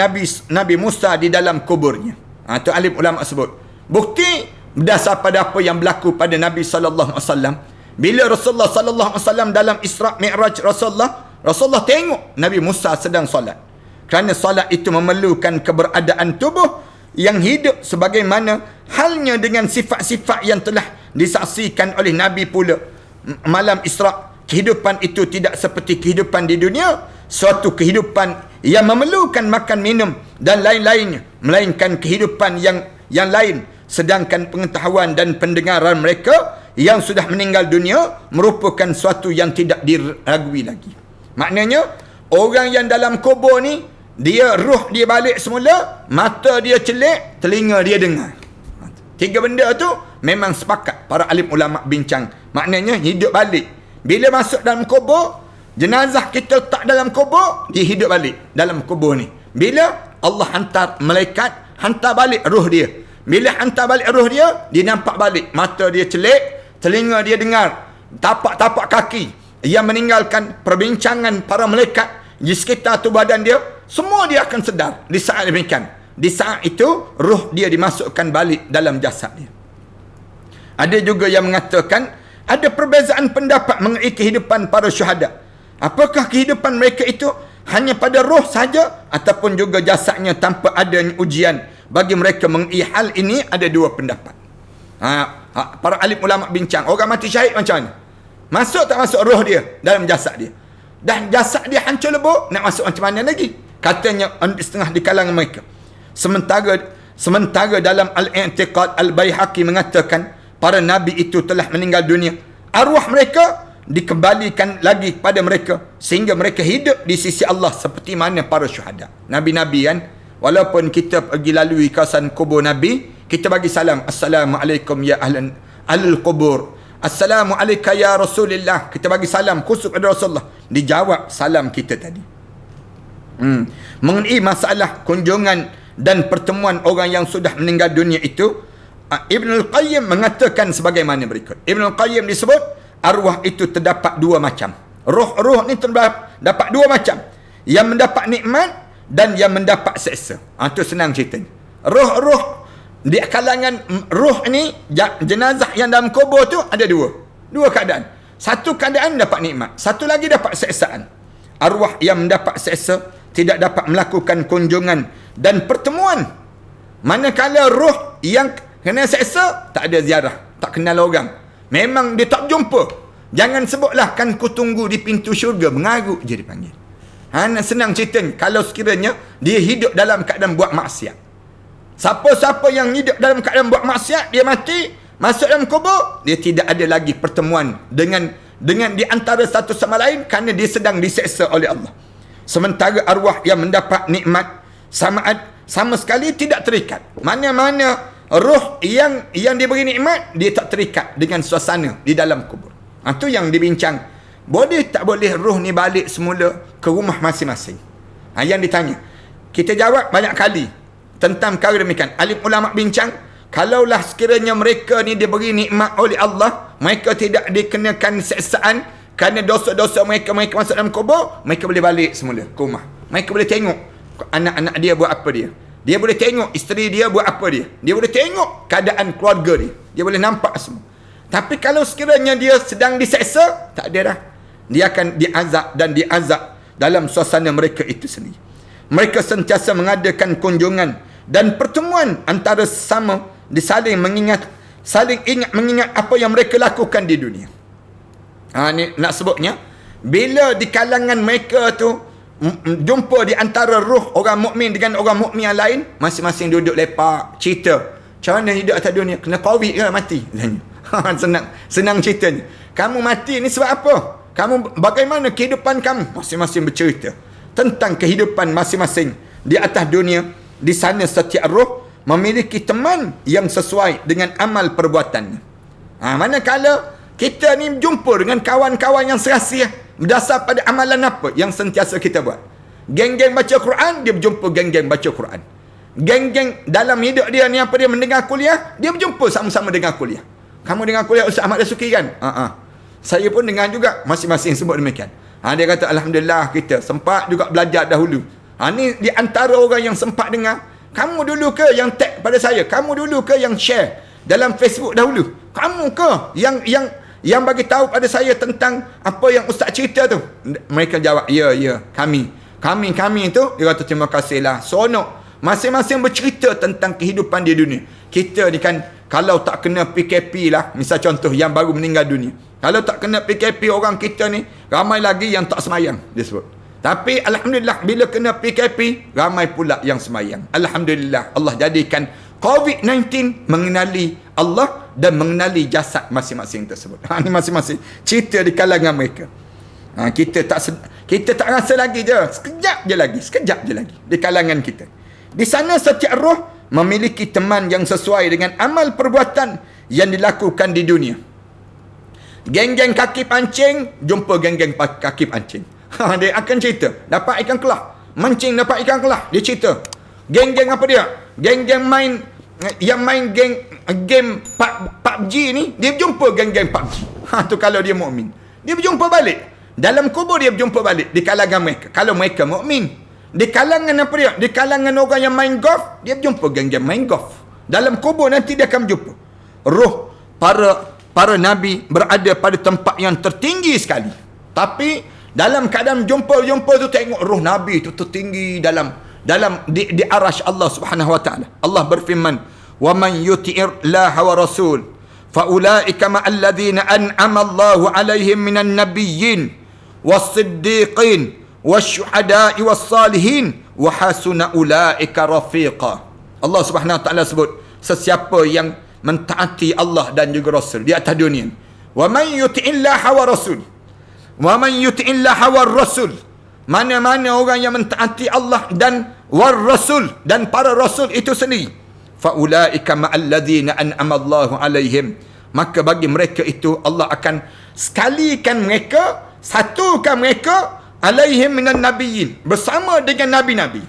Nabi Musa di dalam kuburnya. Itu alim ulama sebut. Bukti berdasar pada apa yang berlaku pada Nabi sallallahu alaihi wasallam. Bila Rasulullah sallallahu alaihi wasallam dalam Isra Mi'raj Rasulullah tengok Nabi Musa sedang solat. Kerana solat itu memerlukan keberadaan tubuh yang hidup sebagaimana halnya dengan sifat-sifat yang telah disaksikan oleh Nabi pula. Malam Isra, kehidupan itu tidak seperti kehidupan di dunia, suatu kehidupan yang memerlukan makan minum dan lain-lainnya, melainkan kehidupan yang lain. Sedangkan pengetahuan dan pendengaran mereka yang sudah meninggal dunia merupakan suatu yang tidak diragui lagi. Maknanya orang yang dalam kubur ni, dia roh dia balik semula, mata dia celik, telinga dia dengar. Tiga benda tu memang sepakat para alim ulama bincang. Maknanya hidup balik. Bila masuk dalam kubur, jenazah kita letak dalam kubur, dia hidup balik dalam kubur ni. Bila Allah hantar malaikat, hantar balik roh dia. Bila hantar balik roh dia, dia nampak balik. Mata dia celik, telinga dia dengar, tapak-tapak kaki yang meninggalkan perbincangan para malaikat di sekitar tu badan dia, semua dia akan sedar di saat demikian. Di saat itu roh dia dimasukkan balik dalam jasad dia. Ada juga yang mengatakan ada perbezaan pendapat mengenai kehidupan para syuhada. Apakah kehidupan mereka itu hanya pada roh saja ataupun juga jasadnya tanpa adanya ujian? Bagi mereka mengenai hal ini ada dua pendapat. Para alim ulama bincang, orang mati syahid macam mana? Masuk tak masuk roh dia dalam jasad dia? Dan jasad dia hancur lebur, nak masuk macam mana lagi? Katanya setengah di kalangan mereka. Sementara dalam Al-I'tiqad Al-Baihaqi mengatakan para nabi itu telah meninggal dunia. Arwah mereka dikembalikan lagi kepada mereka sehingga mereka hidup di sisi Allah seperti mana para syuhada. Nabi-nabi kan, walaupun kita pergi lalui kawasan kubur Nabi, kita bagi salam, Assalamualaikum ya ahlul kubur, Assalamualaikum ya Rasulullah. Kita bagi salam khusus kepada Rasulullah. Dijawab salam kita tadi. Mengenai masalah kunjungan dan pertemuan orang yang sudah meninggal dunia itu, Ibn Al-Qayyim mengatakan sebagaimana berikut. Ibn Al-Qayyim disebut arwah itu terdapat dua macam. Roh ni terdapat dua macam. Yang mendapat nikmat dan yang mendapat seksa. Itu senang ceritanya. Roh di kalangan roh ni, jenazah yang dalam kubur tu ada dua keadaan. Satu keadaan dapat nikmat, satu lagi dapat seksaan. Arwah yang mendapat seksa tidak dapat melakukan kunjungan dan pertemuan. Manakala roh yang kena seksa tak ada ziarah, tak kenal orang, memang dia tak jumpa. Jangan sebutlah kan ku tunggu di pintu syurga, mengarut je dipanggil. Senang ceritanya kalau sekiranya dia hidup dalam keadaan buat maksiat. Siapa-siapa yang hidup dalam keadaan buat maksiat, dia mati, masuk dalam kubur, dia tidak ada lagi pertemuan dengan di antara satu sama lain kerana dia sedang diseksa oleh Allah. Sementara arwah yang mendapat nikmat sama sekali tidak terikat. Mana-mana roh yang diberi nikmat, dia tak terikat dengan suasana di dalam kubur. Itu yang dibincang. Boleh tak boleh roh ni balik semula ke rumah masing-masing? Yang ditanya. Kita jawab banyak kali tentang perkara demikian. Alim ulama bincang, kalaulah sekiranya mereka ni diberi nikmat oleh Allah, mereka tidak dikenakan seksaan kerana dosa-dosa mereka masuk dalam kubur, mereka boleh balik semula ke rumah. Mereka boleh tengok anak-anak dia buat apa dia. Dia boleh tengok isteri dia buat apa dia. Dia boleh tengok keadaan keluarga dia. Dia boleh nampak semua. Tapi kalau sekiranya dia sedang diseksa, tak ada dah. Dia akan diazab dalam suasana mereka itu sendiri. Mereka sentiasa mengadakan kunjungan dan pertemuan antara sesama, saling ingat mengingat apa yang mereka lakukan di dunia. Ni nak sebutnya, bila di kalangan mereka tu jumpa di antara roh orang mukmin dengan orang mukmin yang lain, masing-masing duduk lepak, cerita. Macam mana hidup atas dunia? Kena Covid ke mati? Senang ceritanya. Kamu mati ni sebab apa? Kamu bagaimana kehidupan kamu? Masing-masing bercerita tentang kehidupan masing-masing di atas dunia. Di sana setiap roh memiliki teman yang sesuai dengan amal perbuatannya. Manakala kita ni jumpa dengan kawan-kawan yang serasi berdasar pada amalan apa yang sentiasa kita buat. Geng-geng baca Quran, dia berjumpa geng-geng baca Quran. Geng-geng dalam hidup dia ni apa, dia mendengar kuliah, dia berjumpa sama-sama dengar kuliah. Kamu dengar kuliah Ustaz Ahmad Dasuki kan? Saya pun dengar juga, masing-masing sebut demikian. Dia kata alhamdulillah kita sempat juga belajar dahulu. Ni di antara orang yang sempat dengar. Kamu dulu ke yang tag pada saya? Kamu dulu ke yang share dalam Facebook dahulu? Kamu ke yang bagi tahu pada saya tentang apa yang Ustaz cerita tu? Mereka jawab, ya, kami tu. Dia kata terima kasihlah. Sonok. Masing-masing bercerita tentang kehidupan di dunia. Kita ni kan, kalau tak kena PKP lah, misal contoh yang baru meninggal dunia. Kalau tak kena PKP, orang kita ni ramai lagi yang tak semayang, dia sebut. Tapi alhamdulillah, bila kena PKP, ramai pula yang semayang. Alhamdulillah, Allah jadikan COVID-19 mengenali Allah dan mengenali jasad masing-masing tersebut. Ini masing-masing cerita di kalangan mereka. Kita tak rasa lagi je. Sekejap je lagi di kalangan kita. Di sana setiap roh memiliki teman yang sesuai dengan amal perbuatan yang dilakukan di dunia. Geng-geng kaki pancing jumpa geng-geng kaki pancing. Dia akan cerita, dapat ikan kelah, mancing dapat ikan kelah, dia cerita. Geng-geng apa dia? Geng-geng main game PUBG ni, dia jumpa geng-geng PUBG. Tu kalau dia mukmin. Dia berjumpa balik. Dalam kubur dia berjumpa balik di kalangan mereka. Kalau mereka mukmin. Di kalangan apa dia? Di kalangan orang yang main golf, dia berjumpa geng-geng main golf. Dalam kubur nanti dia akan berjumpa. Roh para nabi berada pada tempat yang tertinggi sekali. Tapi dalam keadaan jumpa tu tengok roh nabi tu tertinggi di arasy Allah Subhanahu wa taala. Allah berfirman, "Wa man yuti'ir la wa rasul fa ulaika ma alladhina an'ama Allahu 'alaihim minan nabiyyin was-siddiqin wasyuhada'i was-salihin wa hasuna ulaika rafiqa." Allah Subhanahu wa taala sebut, sesiapa yang mentaati Allah dan juga Rasul di atas dunia. Wa man yuti'illaha wa rasul. Wa man yuti'illaha wa rasul. Mana-mana orang yang mentaati Allah dan war rasul dan para rasul itu sendiri. Fa ulaika ma'al ladzina an'ama Allahu 'alaihim. Maka bagi mereka itu Allah akan sekalikan mereka, satukan mereka alaihim minan nabiyyin, bersama dengan nabi-nabi.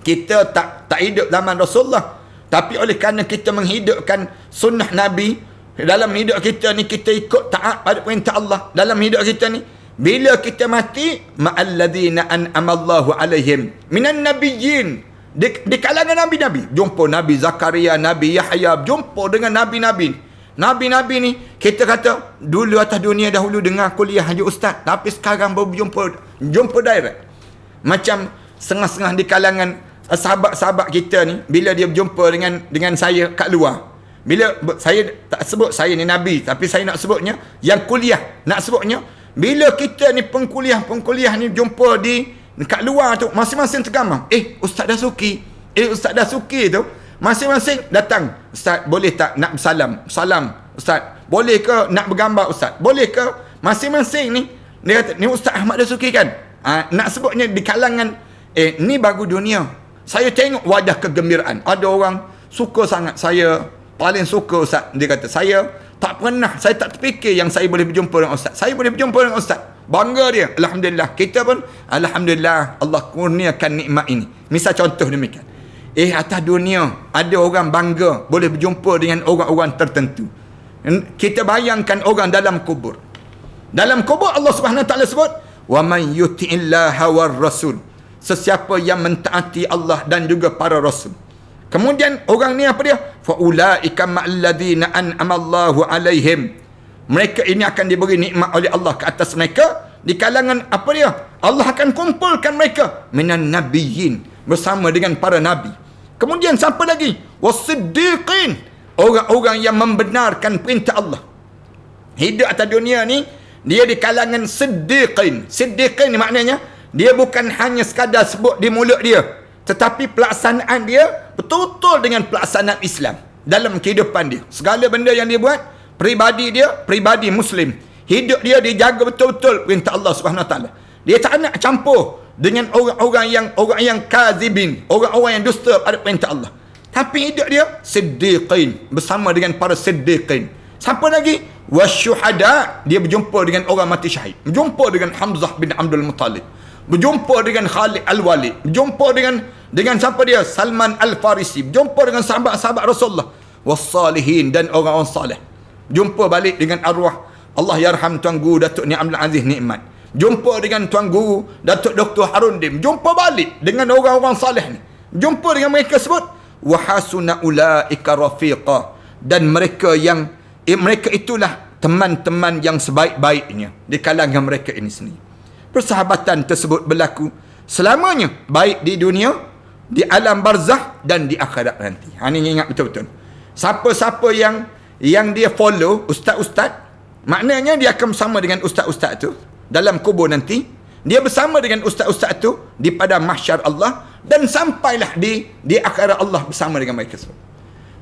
Kita tak hidup zaman Rasulullah, tapi oleh kerana kita menghidupkan sunnah Nabi dalam hidup kita ni, kita ikut taat pada perintah Allah dalam hidup kita ni, bila kita mati, ma'alladzina an'amallahu alaihim minan nabiyyin, di kalangan nabi-nabi. Jumpa Nabi Zakaria, Nabi Yahya, jumpa dengan nabi-nabi. Nabi-nabi ni kita kata dulu atas dunia dahulu dengar kuliah Haji Ustaz, tapi sekarang baru jumpa direct. Macam setengah-setengah di kalangan sahabat-sahabat kita ni, bila dia berjumpa dengan saya kat luar, bila saya tak sebut saya ni Nabi, tapi saya nak sebutnya yang kuliah, nak sebutnya bila kita ni pengkuliah ni jumpa kat luar tu, masing-masing tergamam. Ustaz Dasuki, Ustaz Dasuki tu masing-masing datang, Ustaz boleh tak nak bersalam? Salam, Ustaz. Boleh ke nak bergambar, Ustaz? Boleh ke? Masing-masing ni dia kata, ni Ustaz Ahmad Dasuki kan? Nak sebutnya di kalangan ni bagu dunia. Saya tengok wajah kegembiraan. Ada orang suka sangat, saya paling suka Ustaz. Dia kata, saya tak terfikir yang saya boleh berjumpa dengan Ustaz. Saya boleh berjumpa dengan Ustaz. Bangga dia. Alhamdulillah. Kita pun Alhamdulillah Allah kurniakan nikmat ini. Misal contoh demikian. Atas dunia ada orang bangga boleh berjumpa dengan orang-orang tertentu. Kita bayangkan orang dalam kubur. Dalam kubur Allah Subhanahu Wa Taala sebut, "Wa man yuti'illaha war rasul." Sesiapa yang mentaati Allah dan juga para rasul. Kemudian orang ni apa dia? Fa ulaika ma'alladzina an'amallahu alaihim. Mereka ini akan diberi nikmat oleh Allah ke atas mereka. Di kalangan apa dia? Allah akan kumpulkan mereka minan nabiyyin, bersama dengan para nabi. Kemudian siapa lagi? Wasiddiqin, orang-orang yang membenarkan perintah Allah. Hidup atas dunia ni dia di kalangan siddiqin. Siddiqin ni maknanya dia bukan hanya sekadar sebut di mulut dia, tetapi pelaksanaan dia betul-betul dengan pelaksanaan Islam dalam kehidupan dia. Segala benda yang dia buat, peribadi dia peribadi Muslim. Hidup dia dijaga betul-betul perintah Allah Subhanahu Wa Taala. Dia tak nak campur dengan orang yang kazibin, orang-orang yang dusta pada perintah Allah. Tapi hidup dia siddiqin, bersama dengan para siddiqin. Siapa lagi? Wasyuhada, dia berjumpa dengan orang mati syahid. Berjumpa dengan Hamzah bin Abdul Muttalib. Berjumpa dengan Khalid Al-Walid. Berjumpa dengan siapa dia? Salman Al-Farisi. Berjumpa dengan sahabat-sahabat Rasulullah. Wassalihin, dan orang-orang salih. Jumpa balik dengan arwah Allah yarham Tuan Guru Datuk Ni Abdul Aziz Nikmat. Jumpa dengan Tuan Guru Datuk Dr. Harun Dim. Jumpa balik dengan orang-orang salih ni. Jumpa dengan mereka sebut wa hasuna ulaika rafiqa, dan mereka itulah teman-teman yang sebaik-baiknya di kalangan mereka ini sendiri. Persahabatan tersebut berlaku selamanya, baik di dunia, di alam barzah dan di akhirat nanti. Ini ingat betul-betul. Siapa-siapa yang dia follow ustaz-ustaz, maknanya dia akan bersama dengan ustaz-ustaz tu dalam kubur nanti. Dia bersama dengan ustaz-ustaz tu di padang mahsyar Allah, dan sampailah di akhirat Allah bersama dengan mereka semua.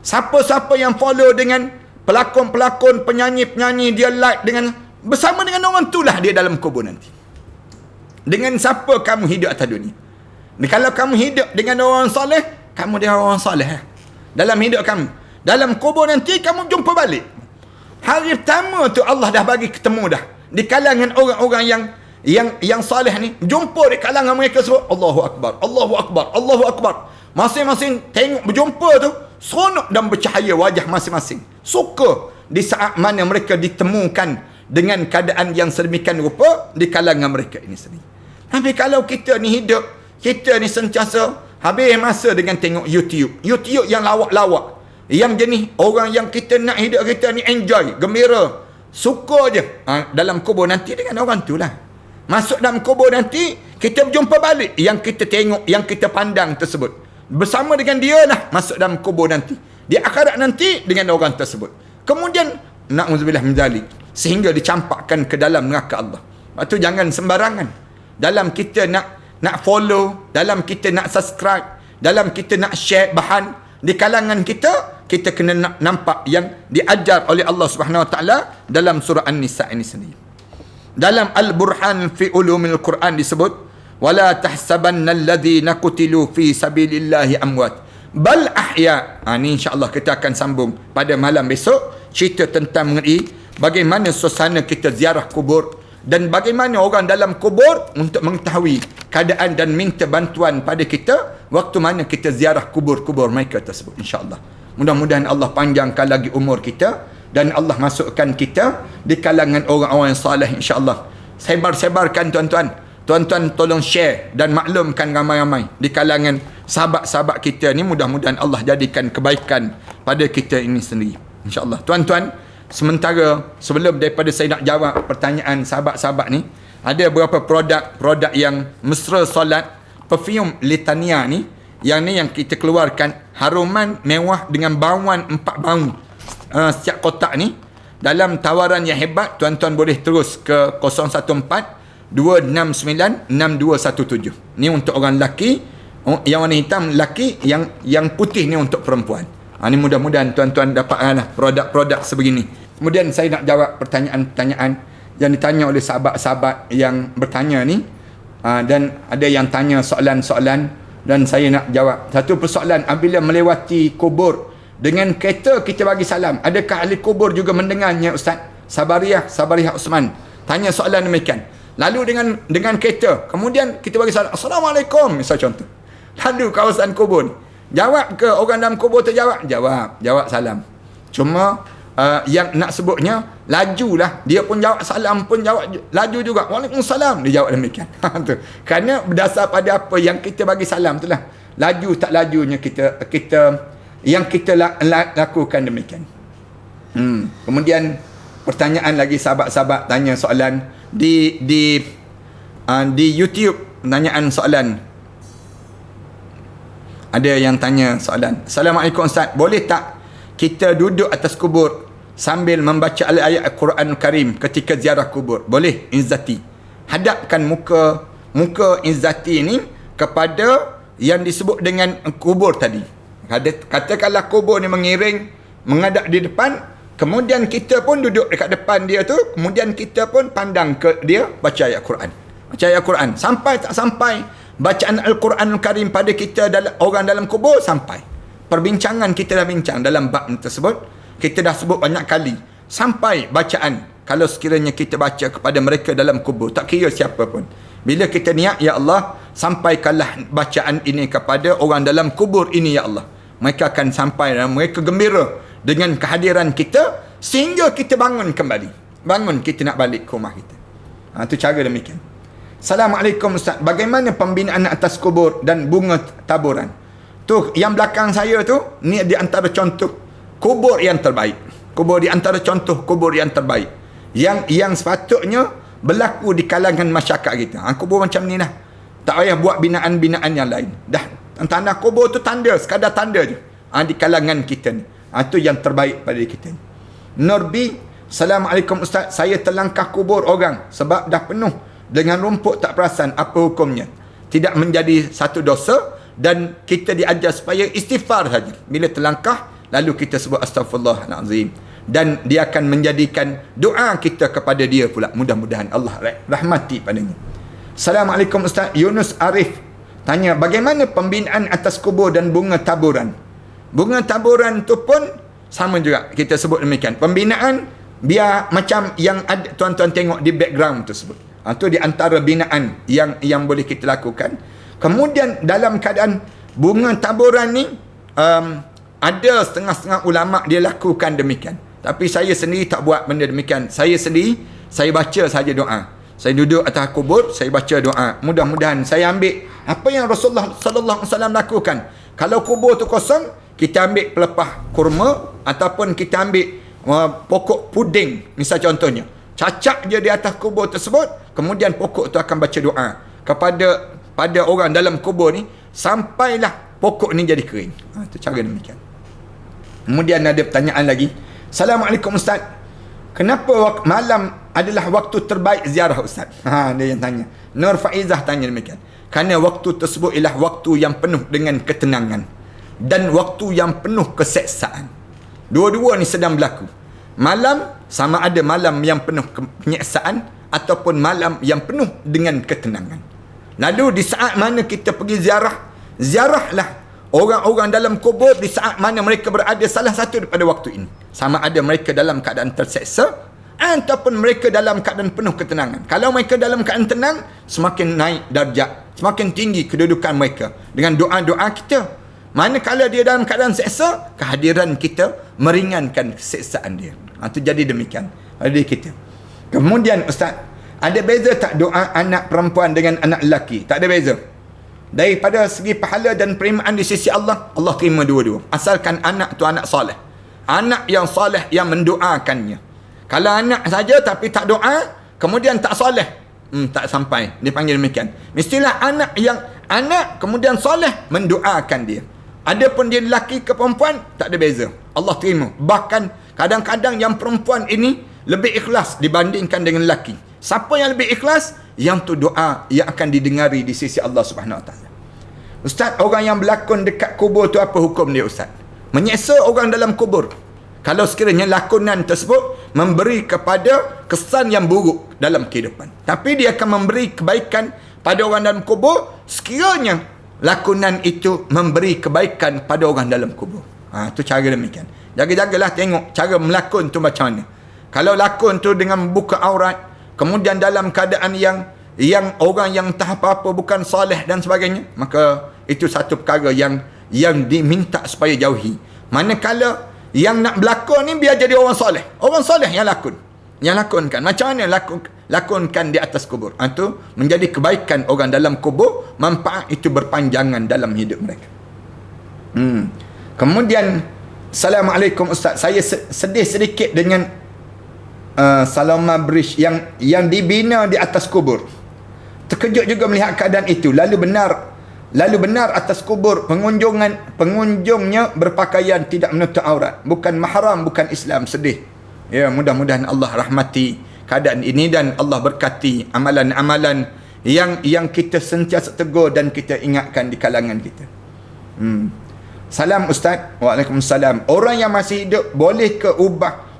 Siapa-siapa yang follow dengan pelakon-pelakon, penyanyi-penyanyi, dia like dengan bersama dengan orang itulah dia dalam kubur nanti. Dengan siapa kamu hidup atas dunia? Kalau kamu hidup dengan orang soleh, kamu dia orang soleh. Dalam hidup kamu, dalam kubur nanti kamu jumpa balik. Hari pertama tu Allah dah bagi ketemu dah di kalangan orang-orang yang soleh ni. Jumpa di kalangan mereka sebut Allahu Akbar, Allahu Akbar, Allahu Akbar. Masing-masing tengok berjumpa tu, seronok dan bercahaya wajah masing-masing. Suka di saat mana mereka ditemukan dengan keadaan yang sedemikian rupa di kalangan mereka ini sendiri. Tapi kalau kita ni hidup, kita ni sentiasa habis masa dengan tengok YouTube yang lawak-lawak, yang jenis orang yang kita nak hidup kita ni enjoy, gembira, suka je. Dalam kubur nanti dengan orang tu lah. Masuk dalam kubur nanti, kita berjumpa balik yang kita tengok, yang kita pandang tersebut. Bersama dengan dia lah masuk dalam kubur nanti. Di akhirat nanti dengan orang tersebut. Kemudian, na'udzubillah min dzalik, sehingga dicampakkan ke dalam neraka Allah. Lepas tu jangan sembarangan. Dalam kita nak follow, dalam kita nak subscribe, dalam kita nak share bahan di kalangan kita kena nampak yang diajar oleh Allah Subhanahu Wa Taala dalam surah An-Nisa ini sendiri. Dalam Al-Burhan fi Ulumil Quran disebut, wala tahsabanna alladhina qutilu fi sabilillahi amwat bal ahya. Ini insya-Allah kita akan sambung pada malam besok, cerita tentang mengenai bagaimana suasana kita ziarah kubur dan bagaimana orang dalam kubur untuk mengetahui keadaan dan minta bantuan pada kita waktu mana kita ziarah kubur-kubur mereka tersebut, insya-Allah. Mudah-mudahan Allah panjangkan lagi umur kita dan Allah masukkan kita di kalangan orang-orang yang saleh, insya-Allah. Sebar-sebarkan tuan-tuan. Tuan-tuan tolong share dan maklumkan ramai-ramai di kalangan sahabat-sahabat kita ni. Mudah-mudahan Allah jadikan kebaikan pada kita ini sendiri, insya-Allah. Tuan-tuan, sementara sebelum daripada saya nak jawab pertanyaan sahabat-sahabat ni, ada beberapa produk yang mesra solat, perfume Litania ni, yang kita keluarkan, haruman mewah dengan bauan 4 bau setiap kotak ni, dalam tawaran yang hebat. Tuan-tuan boleh terus ke 014 269 6217. Ni untuk orang lelaki Yang warna hitam lelaki, yang putih ni untuk perempuan. Ni mudah-mudahan tuan-tuan dapatlah produk-produk sebegini. Kemudian saya nak jawab pertanyaan-pertanyaan yang ditanya oleh sahabat-sahabat yang bertanya ni. Dan ada yang tanya soalan-soalan dan saya nak jawab. Satu persoalan, apabila melewati kubur dengan kereta kita bagi salam, adakah ahli kubur juga mendengarnya Ustaz? Sabariah Osman tanya soalan demikian. Lalu dengan kereta, kemudian kita bagi salam, Assalamualaikum, misal contoh. Lalu kawasan kubur, jawab ke orang dalam kubur terjawab? Jawab salam. Cuma yang nak sebutnya, lajulah. Dia pun jawab salam, pun jawab laju juga. Waalaikumsalam, dia jawab demikian. Kerana berdasar pada apa yang kita bagi salam itulah. Laju tak lajunya kita yang kita lakukan demikian. Kemudian pertanyaan lagi, sahabat-sahabat tanya soalan di YouTube, pertanyaan soalan. Ada yang tanya soalan, Assalamualaikum Ustaz, boleh tak kita duduk atas kubur sambil membaca ayat Al-Quran Karim ketika ziarah kubur? Boleh, Izzati. Hadapkan muka Izzati ni kepada yang disebut dengan kubur tadi. Katakanlah kubur ni mengiring, menghadap di depan, kemudian kita pun duduk dekat depan dia tu, kemudian kita pun pandang ke dia, baca ayat Quran. Baca ayat Quran. Sampai tak sampai bacaan Al-Quran Karim pada kita, orang dalam kubur, sampai. Perbincangan kita dah bincang dalam bab tersebut, kita dah sebut banyak kali. Sampai bacaan, kalau sekiranya kita baca kepada mereka dalam kubur, tak kira siapa pun. Bila kita niat, Ya Allah, sampaikanlah bacaan ini kepada orang dalam kubur ini, Ya Allah. Mereka akan sampai dan mereka gembira dengan kehadiran kita, sehingga kita bangun kembali. Bangun, kita nak balik ke rumah kita. Itu cara demikian. Assalamualaikum Ustaz, bagaimana pembinaan atas kubur dan bunga taburan? Tu yang belakang saya tu, ni di antara contoh kubur yang terbaik. Kubur di antara contoh kubur yang terbaik. Yang sepatutnya berlaku di kalangan masyarakat kita. Kubur macam ni lah. Tak payah buat binaan-binaan yang lain. Dah, tanah kubur tu tanda, sekadar tanda je. Di kalangan kita ni. Itu yang terbaik pada kita ni. Nurbi, Assalamualaikum Ustaz, saya terlangkah kubur orang sebab dah penuh dengan rumput tak perasan, apa hukumnya? Tidak menjadi satu dosa, dan kita diajar supaya istighfar saja bila terlangkah, lalu kita sebut astaghfirullahalazim, dan dia akan menjadikan doa kita kepada dia pula. Mudah-mudahan Allah rahmati padanya. Assalamualaikum Ustaz, Yunus Arif tanya, bagaimana pembinaan atas kubur dan bunga taburan? Bunga taburan tu pun sama juga, kita sebut demikian. Pembinaan biar macam yang ada, tuan-tuan tengok di background tersebut. Itu di antara binaan yang boleh kita lakukan. Kemudian dalam keadaan bunga taburan ni, ada setengah-setengah ulama dia lakukan demikian. Tapi saya sendiri tak buat benda demikian. Saya sendiri, saya baca saja doa. Saya duduk atas kubur, saya baca doa. Mudah-mudahan saya ambil apa yang Rasulullah sallallahu alaihi wasallam lakukan. Kalau kubur tu kosong, kita ambil pelepah kurma, ataupun kita ambil pokok puding, misal contohnya. Cacak je di atas kubur tersebut, kemudian pokok tu akan baca doa pada orang dalam kubur ni, sampailah pokok ni jadi kering. Itu cara demikian. Kemudian ada pertanyaan lagi. Assalamualaikum Ustaz, kenapa malam adalah waktu terbaik ziarah Ustaz? Dia yang tanya. Nur Faizah tanya demikian. Kerana waktu tersebut ialah waktu yang penuh dengan ketenangan dan waktu yang penuh keseksaan. Dua-dua ni sedang berlaku. Malam sama ada malam yang penuh penyiksaan ataupun malam yang penuh dengan ketenangan. Lalu di saat mana kita pergi ziarahlah orang-orang dalam kubur di saat mana mereka berada salah satu daripada waktu ini. Sama ada mereka dalam keadaan terseksa ataupun mereka dalam keadaan penuh ketenangan. Kalau mereka dalam keadaan tenang, semakin naik darjat, semakin tinggi kedudukan mereka dengan doa-doa kita. Manakala dia dalam keadaan seksa, kehadiran kita meringankan keseksaan dia. Itu jadi demikian pada kita. Kemudian Ustaz, ada beza tak doa anak perempuan dengan anak lelaki? Tak ada beza. Daripada segi pahala dan penerimaan di sisi Allah, Allah terima dua-dua. Asalkan anak tu anak soleh. Anak yang soleh yang mendoakannya. Kalau anak saja tapi tak doa, kemudian tak soleh, tak sampai. Dia panggil demikian. Mestilah anak kemudian soleh mendoakan dia. Adapun dia lelaki ke perempuan, tak ada beza. Allah terima. Bahkan kadang-kadang yang perempuan ini lebih ikhlas dibandingkan dengan lelaki. Siapa yang lebih ikhlas? Yang tu doa yang akan didengari di sisi Allah Subhanahu Wa Taala. Ustaz, orang yang berlakon dekat kubur tu apa hukum dia Ustaz? Menyeksa orang dalam kubur. Kalau sekiranya lakonan tersebut memberi kepada kesan yang buruk dalam kehidupan. Tapi dia akan memberi kebaikan pada orang dalam kubur sekiranya lakonan itu memberi kebaikan pada orang dalam kubur. Tu cara demikian. Jaga-jagalah tengok cara melakon tu macam mana. Kalau lakon tu dengan buka aurat, kemudian dalam keadaan yang orang yang tak apa-apa bukan soleh dan sebagainya, maka itu satu perkara yang diminta supaya jauhi. Manakala yang nak berlakon ni biar jadi orang soleh. Orang soleh yang lakon. Yang lakonkan. Macam mana lakonkan di atas kubur. Itu menjadi kebaikan orang dalam kubur. Manfaat itu berpanjangan dalam hidup mereka. Kemudian, Assalamualaikum Ustaz. Saya sedih sedikit dengan Salama Bridge yang dibina di atas kubur. Terkejut juga melihat keadaan itu. Lalu benar atas kubur pengunjungnya berpakaian tidak menutup aurat, bukan mahram, bukan Islam. Sedih. Ya, mudah-mudahan Allah rahmati keadaan ini dan Allah berkati amalan-amalan yang kita sentiasa tegur dan kita ingatkan di kalangan kita. Salam Ustaz. Waalaikumsalam. Orang yang masih hidup boleh ke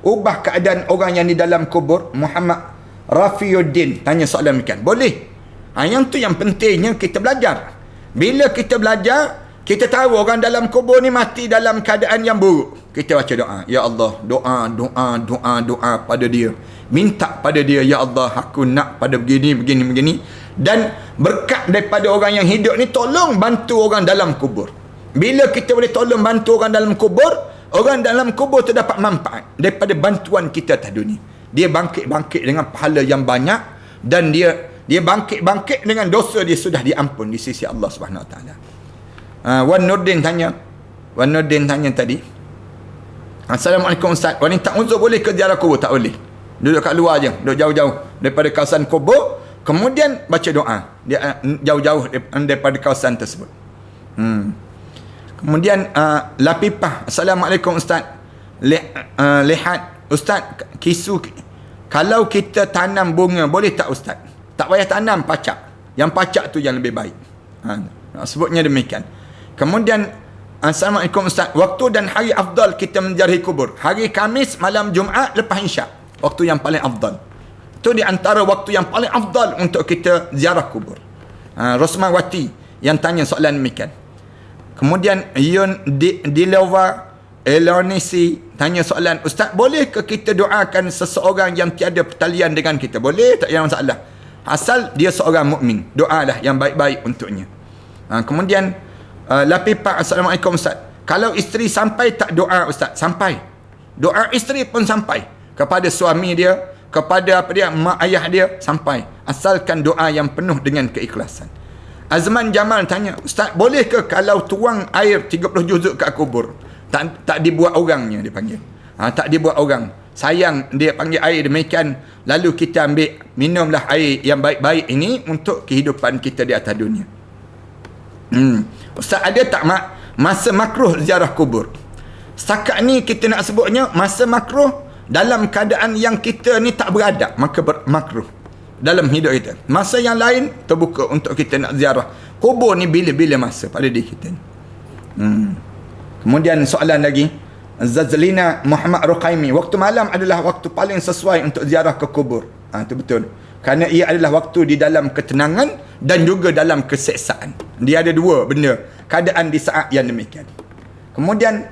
ubah keadaan orang yang di dalam kubur? Muhammad Rafiuddin tanya soalan demikian. Boleh. Yang tu yang pentingnya kita belajar. Bila kita belajar, kita tahu orang dalam kubur ni mati dalam keadaan yang buruk. Kita baca doa. Ya Allah, doa pada dia. Minta pada dia, ya Allah, aku nak pada begini. Dan berkat daripada orang yang hidup ni, tolong bantu orang dalam kubur. Bila kita boleh tolong bantu orang dalam kubur tu dapat manfaat daripada bantuan kita atas dunia. Dia bangkit dengan pahala yang banyak dan dia bangkit dengan dosa dia sudah diampun di sisi Allah Subhanahu Wa Taala. Wan Nurdin tanya tadi. Assalamualaikum Ustaz. Wanita uzur boleh ke ziarah kubur? Tak boleh. Duduk kat luar je, duduk jauh-jauh daripada kawasan kubur, kemudian baca doa. Dia jauh-jauh daripada kawasan tersebut. Kemudian Lapipah. Assalamualaikum Ustaz. Lihat Ustaz, kisu kalau kita tanam bunga boleh tak Ustaz? Tak payah tanam pacak. Yang pacak tu yang lebih baik. Sebutnya demikian. Kemudian Assalamualaikum Ustaz. Waktu dan hari afdal kita menziarahi kubur. Hari Khamis malam Jumaat lepas Isyak. Waktu yang paling afdal. Itu di antara waktu yang paling afdal untuk kita ziarah kubur. Rosmawati yang tanya soalan demikian. Kemudian Yun Dilova Elonisi tanya soalan, Ustaz, boleh ke kita doakan seseorang yang tiada pertalian dengan kita? Boleh, tak ada masalah. Asal dia seorang mukmin, doalah yang baik-baik untuknya. Kemudian Lapipah. Assalamualaikum Ustaz. Kalau isteri sampai tak doa Ustaz? Sampai. Doa isteri pun sampai kepada suami dia, kepada mak ayah dia, sampai. Asalkan doa yang penuh dengan keikhlasan. Azman Jamal tanya, Ustaz, boleh ke kalau tuang air 30 juzuk kat kubur? Tak dibuat orangnya, dia panggil. Tak dibuat orang. Sayang, dia panggil air demikian. Lalu kita ambil, minumlah air yang baik-baik ini untuk kehidupan kita di atas dunia. Ustaz, ada tak masa makruh ziarah kubur? Setakat ni kita nak sebutnya masa makruh dalam keadaan yang kita ni tak beradab, maka makruh dalam hidup kita. Masa yang lain terbuka untuk kita nak ziarah kubur ni bila-bila masa pada diri kita ni. Kemudian soalan lagi, Zazlina Muhammad Ruqaimi, waktu malam adalah waktu paling sesuai untuk ziarah ke kubur. Itu betul. Kerana ia adalah waktu di dalam ketenangan dan juga dalam keseksaan. Dia ada dua benda, keadaan di saat yang demikian. Kemudian,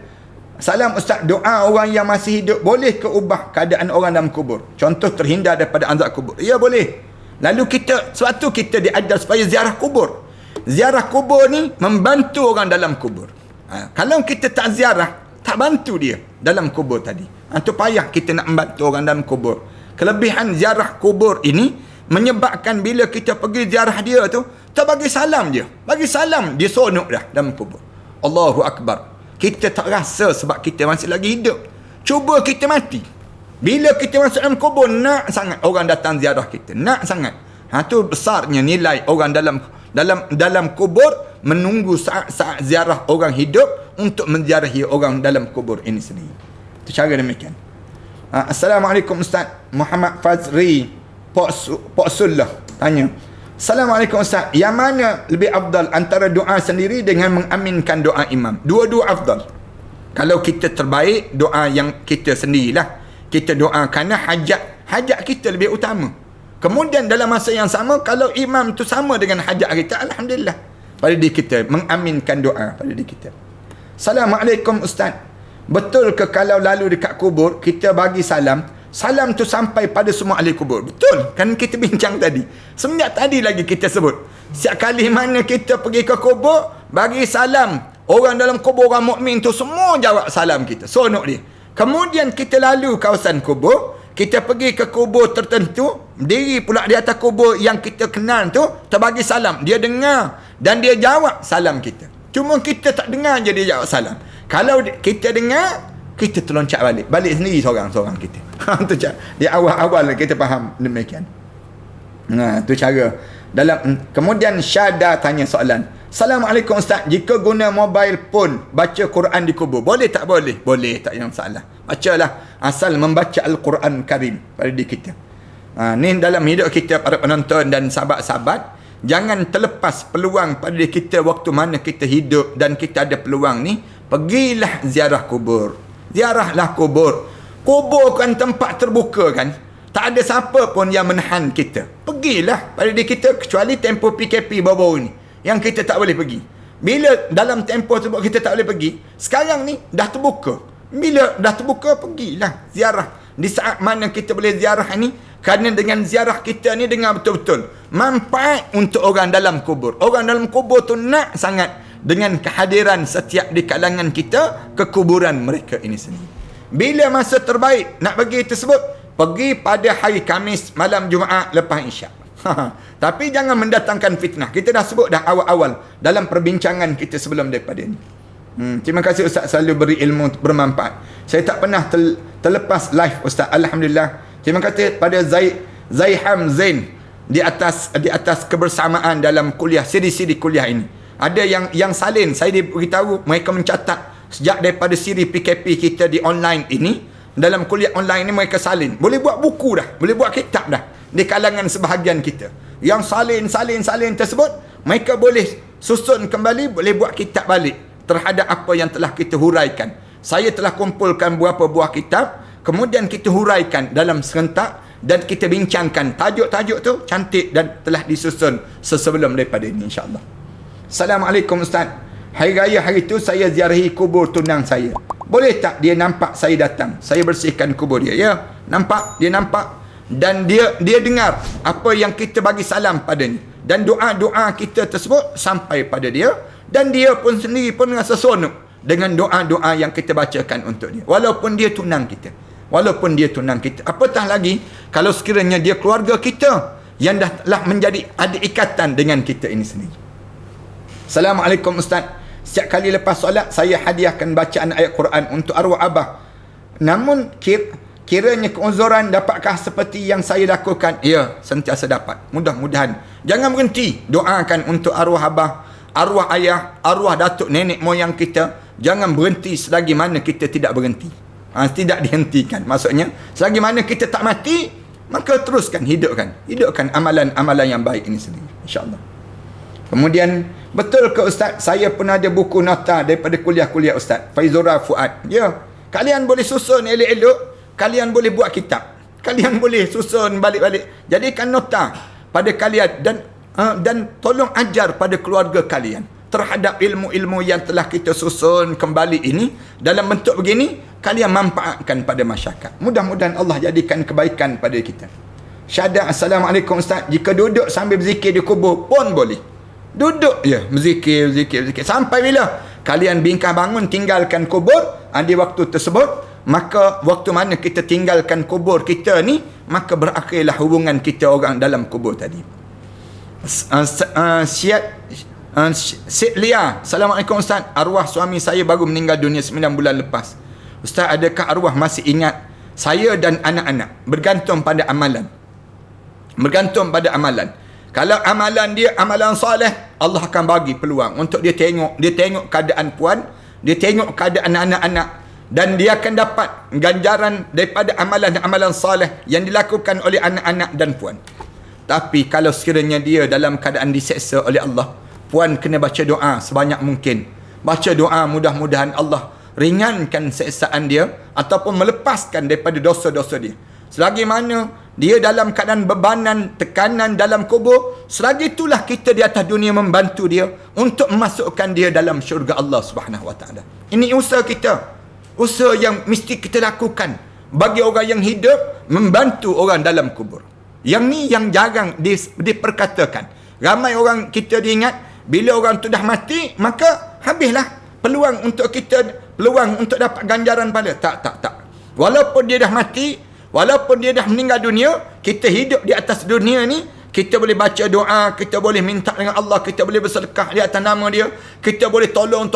salam Ustaz, doa orang yang masih hidup boleh ke ubah keadaan orang dalam kubur? Contoh, terhindar daripada azab kubur. Ya, boleh. Lalu sebab tu kita diajar supaya ziarah kubur. Ziarah kubur ni membantu orang dalam kubur. Kalau kita tak ziarah, tak bantu dia dalam kubur tadi. Itu payah kita nak membantu orang dalam kubur. Kelebihan ziarah kubur ini menyebabkan bila kita pergi ziarah dia tu, kita bagi salam je. Bagi salam, dia sonok dah dalam kubur. Allahu Akbar. Kita tak rasa sebab kita masih lagi hidup. Cuba kita mati. Bila kita masuk dalam kubur, nak sangat orang datang ziarah kita. Nak sangat. Itu besarnya nilai orang dalam kubur menunggu saat-saat ziarah orang hidup untuk menziarahi orang dalam kubur ini sendiri. Itu cara demikian. Assalamualaikum Ustaz. Muhammad Fazri Poksullah tanya, Assalamualaikum Ustaz. Yang mana lebih afdal antara doa sendiri dengan mengaminkan doa imam? Dua-dua afdal. Kalau kita terbaik, doa yang kita sendirilah. Kita doa kerana hajat kita lebih utama. Kemudian dalam masa yang sama, kalau imam tu sama dengan hajat kita, alhamdulillah. Pada diri kita, mengaminkan doa pada diri kita. Assalamualaikum Ustaz. Betul ke kalau lalu dekat kubur, kita bagi salam tu sampai pada semua ahli kubur? Betul. Kan kita bincang tadi. Semenjak tadi lagi kita sebut. Setiap kali mana kita pergi ke kubur, bagi salam. Orang dalam kubur, orang mukmin tu semua jawab salam kita. Sonok dia. Kemudian kita lalu kawasan kubur, kita pergi ke kubur tertentu, diri pula di atas kubur yang kita kenal tu, terbagi salam. Dia dengar dan dia jawab salam kita. Cuma kita tak dengar je dia jawab salam. Kalau kita dengar, kita terloncat balik sendiri seorang-seorang kita. Tu di awal-awal kita faham demikian. Tu cara dalam. Kemudian Syada tanya soalan. Assalamualaikum Ustaz, jika guna mobile phone baca Quran di kubur, boleh tak boleh? Boleh, tak ada masalah. Bacalah, asal membaca Al-Quran Karim pada diri kita. Ni dalam hidup kita para penonton dan sahabat-sahabat, jangan terlepas peluang pada diri kita waktu mana kita hidup dan kita ada peluang ni, pergilah ziarah kubur. Ziarahlah kubur. Kubur kan tempat terbuka kan. Tak ada siapa pun yang menahan kita. Pergilah pada diri kita, kecuali tempoh PKP baru-baru ni, yang kita tak boleh pergi. Bila dalam tempoh tersebut kita tak boleh pergi, sekarang ni dah terbuka. Bila dah terbuka, pergilah ziarah. Di saat mana kita boleh ziarah ni, kerana dengan ziarah kita ni, dengar betul-betul, manfaat untuk orang dalam kubur. Orang dalam kubur tu nak sangat dengan kehadiran setiap di kalangan kita ke kuburan mereka ini sendiri. Bila masa terbaik nak pergi tersebut, pergi pada hari Khamis malam Jumaat lepas Isyak. Tapi jangan mendatangkan fitnah. Kita dah sebut dah awal-awal dalam perbincangan kita sebelum daripada ini. Terima kasih Ustaz, selalu beri ilmu bermanfaat. Saya tak pernah terlepas live Ustaz, alhamdulillah. Terima kasih pada Zaiham Zain di atas kebersamaan dalam kuliah, siri-siri kuliah ini. Ada yang salin, saya diberitahu mereka mencatat sejak daripada siri PKP kita di online ini, dalam kuliah online ini mereka salin. Boleh buat buku dah, boleh buat kitab dah di kalangan sebahagian kita. Yang salin tersebut, mereka boleh susun kembali, boleh buat kitab balik terhadap apa yang telah kita huraikan. Saya telah kumpulkan beberapa buah kitab, kemudian kita huraikan dalam serentak dan kita bincangkan. Tajuk-tajuk tu cantik dan telah disusun sebelum daripada ini, insyaAllah. Assalamualaikum Ustaz. Hari raya hari tu saya ziarahi kubur tunang saya. Boleh tak dia nampak saya datang? Saya bersihkan kubur dia. Ya, nampak, dia nampak. Dan dia dengar apa yang kita bagi salam padanya. Dan doa-doa kita tersebut sampai pada dia. Dan dia pun sendiri pun rasa seronok dengan doa-doa yang kita bacakan untuk dia. Walaupun dia tunang kita. Apatah lagi kalau sekiranya dia keluarga kita yang dah telah menjadi ada ikatan dengan kita ini sendiri. Assalamualaikum Ustaz. Setiap kali lepas solat, saya hadiahkan bacaan ayat Quran untuk arwah abah. Namun, kiranya keuzuran, dapatkah seperti yang saya lakukan? Ya, sentiasa dapat. Mudah-mudahan. Jangan berhenti. Doakan untuk arwah abah, arwah ayah, arwah datuk nenek moyang kita. Jangan berhenti selagi mana kita tidak berhenti. Tidak dihentikan. Maksudnya, selagi mana kita tak mati, maka teruskan, hidupkan amalan-amalan yang baik ini sendiri. InsyaAllah. Kemudian, betul ke Ustaz, saya pun ada buku nota daripada kuliah-kuliah Ustaz Faizura Fuad. Ya, kalian boleh susun elok-elok, kalian boleh buat kitab, kalian boleh susun balik-balik, jadikan nota pada kalian dan tolong ajar pada keluarga kalian terhadap ilmu-ilmu yang telah kita susun kembali ini dalam bentuk begini. Kalian manfaatkan pada masyarakat. Mudah-mudahan Allah jadikan kebaikan pada kita. Syahada, Assalamualaikum Ustaz. Jika duduk sambil berzikir di kubur pun boleh. Duduk je, berzikir. Sampai bila kalian bingkah bangun, tinggalkan kubur, di waktu tersebut, maka waktu mana kita tinggalkan kubur kita ni, maka berakhirlah hubungan kita orang dalam kubur tadi. Syed Lia, Assalamualaikum Ustaz. Arwah suami saya baru meninggal dunia 9 bulan lepas. Ustaz, adakah arwah masih ingat saya dan anak-anak? Bergantung pada amalan. Kalau amalan dia amalan soleh, Allah akan bagi peluang untuk dia tengok keadaan puan, dia tengok keadaan anak-anak, dan dia akan dapat ganjaran daripada amalan-amalan soleh yang dilakukan oleh anak-anak dan puan. Tapi kalau sekiranya dia dalam keadaan diseksa oleh Allah, puan kena baca doa sebanyak mungkin. Baca doa, mudah-mudahan Allah ringankan seksaan dia ataupun melepaskan daripada dosa-dosa dia. Selagi mana dia dalam keadaan bebanan, tekanan dalam kubur, selagi itulah kita di atas dunia membantu dia untuk memasukkan dia dalam syurga Allah Subhanahu Wa Taala. Ini usaha kita, usaha yang mesti kita lakukan bagi orang yang hidup, membantu orang dalam kubur. Yang ni yang jarang diperkatakan. Ramai orang kita diingat bila orang tu dah mati, maka habislah peluang untuk kita, peluang untuk dapat ganjaran pahala. Tak. Walaupun dia dah mati, walaupun dia dah meninggal dunia, kita hidup di atas dunia ni, kita boleh baca doa, kita boleh minta dengan Allah, kita boleh bersedekah di atas nama dia, kita boleh tolong,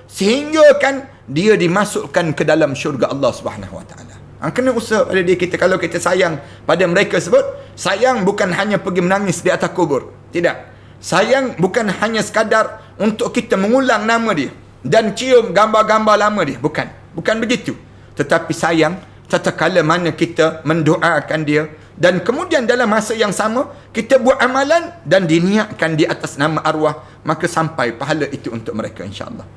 sehingga kan dia dimasukkan ke dalam syurga Allah Subhanahu Wa Taala. Kena usaha pada diri kita. Kalau kita sayang pada mereka sebut, sayang bukan hanya pergi menangis di atas kubur. Tidak. Sayang bukan hanya sekadar untuk kita mengulang nama dia dan cium gambar-gambar lama dia. Bukan begitu. Tetapi sayang tatkala mana kita mendoakan dia, dan kemudian dalam masa yang sama kita buat amalan dan diniatkan di atas nama arwah, maka sampai pahala itu untuk mereka, insya-Allah.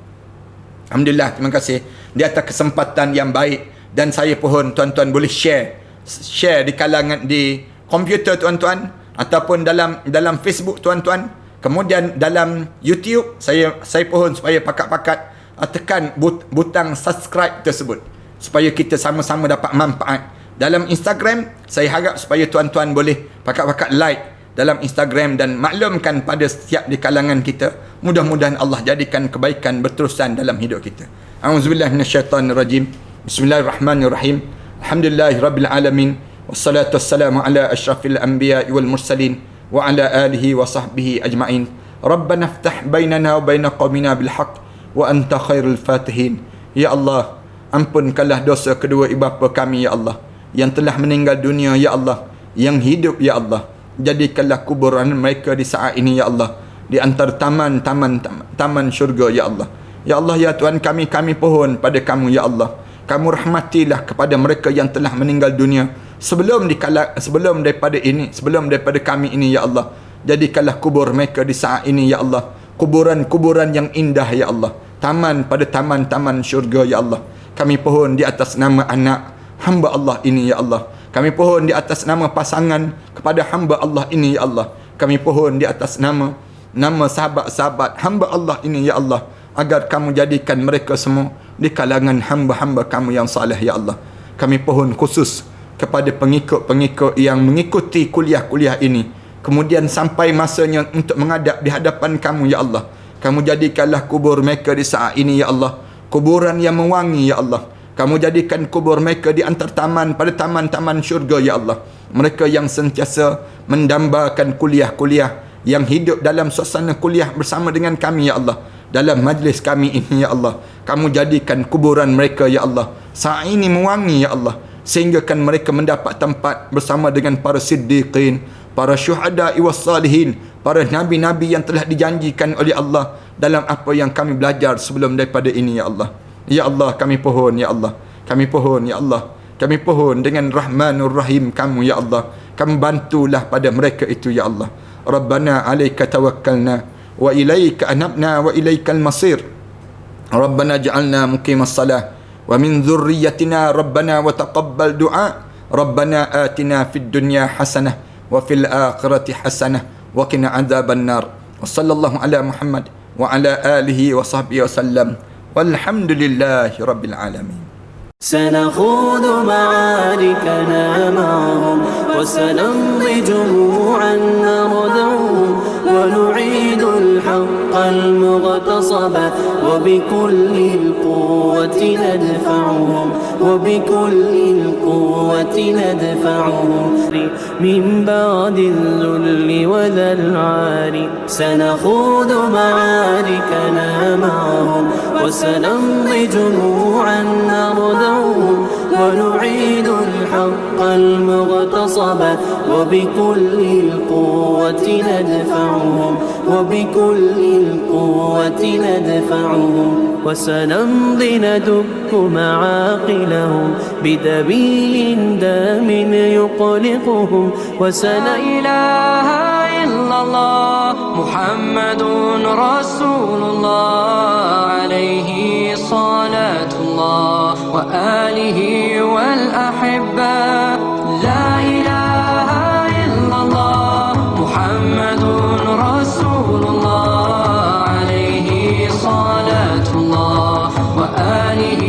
Alhamdulillah, terima kasih di atas kesempatan yang baik. Dan saya pohon tuan-tuan boleh share di kalangan, di komputer tuan-tuan, ataupun dalam Facebook tuan-tuan, kemudian dalam YouTube. Saya pohon supaya pakat-pakat tekan butang subscribe tersebut, supaya kita sama-sama dapat manfaat. Dalam Instagram, saya harap supaya tuan-tuan boleh pakat-pakat like dalam Instagram dan maklumkan pada setiap di kalangan kita. Mudah-mudahan Allah jadikan kebaikan berterusan dalam hidup kita. A'udzubillahi minasyaitonirrajim. Bismillahirrahmanirrahim. Alhamdulillahirabbil alamin. Wassalatu wassalamu ala asyrafil anbiya'i wal mursalin wa ala alihi wa sahbihi ajma'in. Rabbana iftah bainana wa baina qaumina bil haqq wa anta khairul fatihin. Ya Allah, ampunkanlah dosa kedua ibu bapa kami ya Allah, yang telah meninggal dunia ya Allah, yang hidup ya Allah. Jadikanlah kuburan mereka di saat ini ya Allah di antara taman syurga ya Allah. Ya Allah, ya Tuhan kami pohon pada kamu ya Allah. Kamu rahmatilah kepada mereka yang telah meninggal dunia sebelum daripada kami ini ya Allah. Jadikanlah kubur mereka di saat ini ya Allah kuburan-kuburan yang indah ya Allah. Taman pada taman syurga ya Allah. Kami pohon di atas nama anak hamba Allah ini ya Allah. Kami pohon di atas nama pasangan kepada hamba Allah ini ya Allah. Kami pohon di atas nama sahabat-sahabat hamba Allah ini ya Allah, agar kamu jadikan mereka semua di kalangan hamba-hamba kamu yang saleh ya Allah. Kami pohon khusus kepada pengikut-pengikut yang mengikuti kuliah-kuliah ini, kemudian sampai masanya untuk menghadap di hadapan kamu ya Allah. Kamu jadikanlah kubur mereka di saat ini ya Allah kuburan yang mewangi ya Allah. Kamu jadikan kubur mereka di antara pada taman-taman syurga ya Allah. Mereka yang sentiasa mendambakan kuliah-kuliah, yang hidup dalam suasana kuliah bersama dengan kami ya Allah, dalam majlis kami ini ya Allah. Kamu jadikan kuburan mereka ya Allah saat ini mewangi ya Allah, sehingga kan mereka mendapat tempat bersama dengan para siddiqin, para syuhada was salihin, para nabi-nabi yang telah dijanjikan oleh Allah dalam apa yang kami belajar sebelum daripada ini ya Allah. Ya Allah, kami pohon ya Allah, kami pohon ya Allah, kami pohon dengan Rahmanur Rahim kamu ya Allah. Kamu bantulah pada mereka itu ya Allah. Rabbana alaika tawakkalna wa ilaika anabna wa ilaikal masir. Rabbana ja'alna muqimas salah wa min dhurriyyatina rabbana wa taqabbal du'a. Rabbana atina fid dunya hasanah wa fil akhirati hasanah wa qina adzaban nar. Wa sallallahu ala Muhammad wa ala alihi wa sahbihi wa sallam. Walhamdulillahi rabbil alamin. سنخوض معاركنا معهم وسنمضي جموعا نردهم ونعيد الحق المغتصب وبكل القوة ندفعهم من بعد الذل وذا العار. سنخوض معاركنا معهم وسنمضي جموعا نردهم ونعيد الحق المغتصب وبكل القوة ندفعهم وبكل القوة ندفعهم وسنمضي ندك معاقلهم بدبيل دام يقلقهم لا إله إلا الله محمد رسول الله عليه صلاة الله وآله والأحبة. لا إله إلا الله محمد رسول الله عليه صلاة الله وآله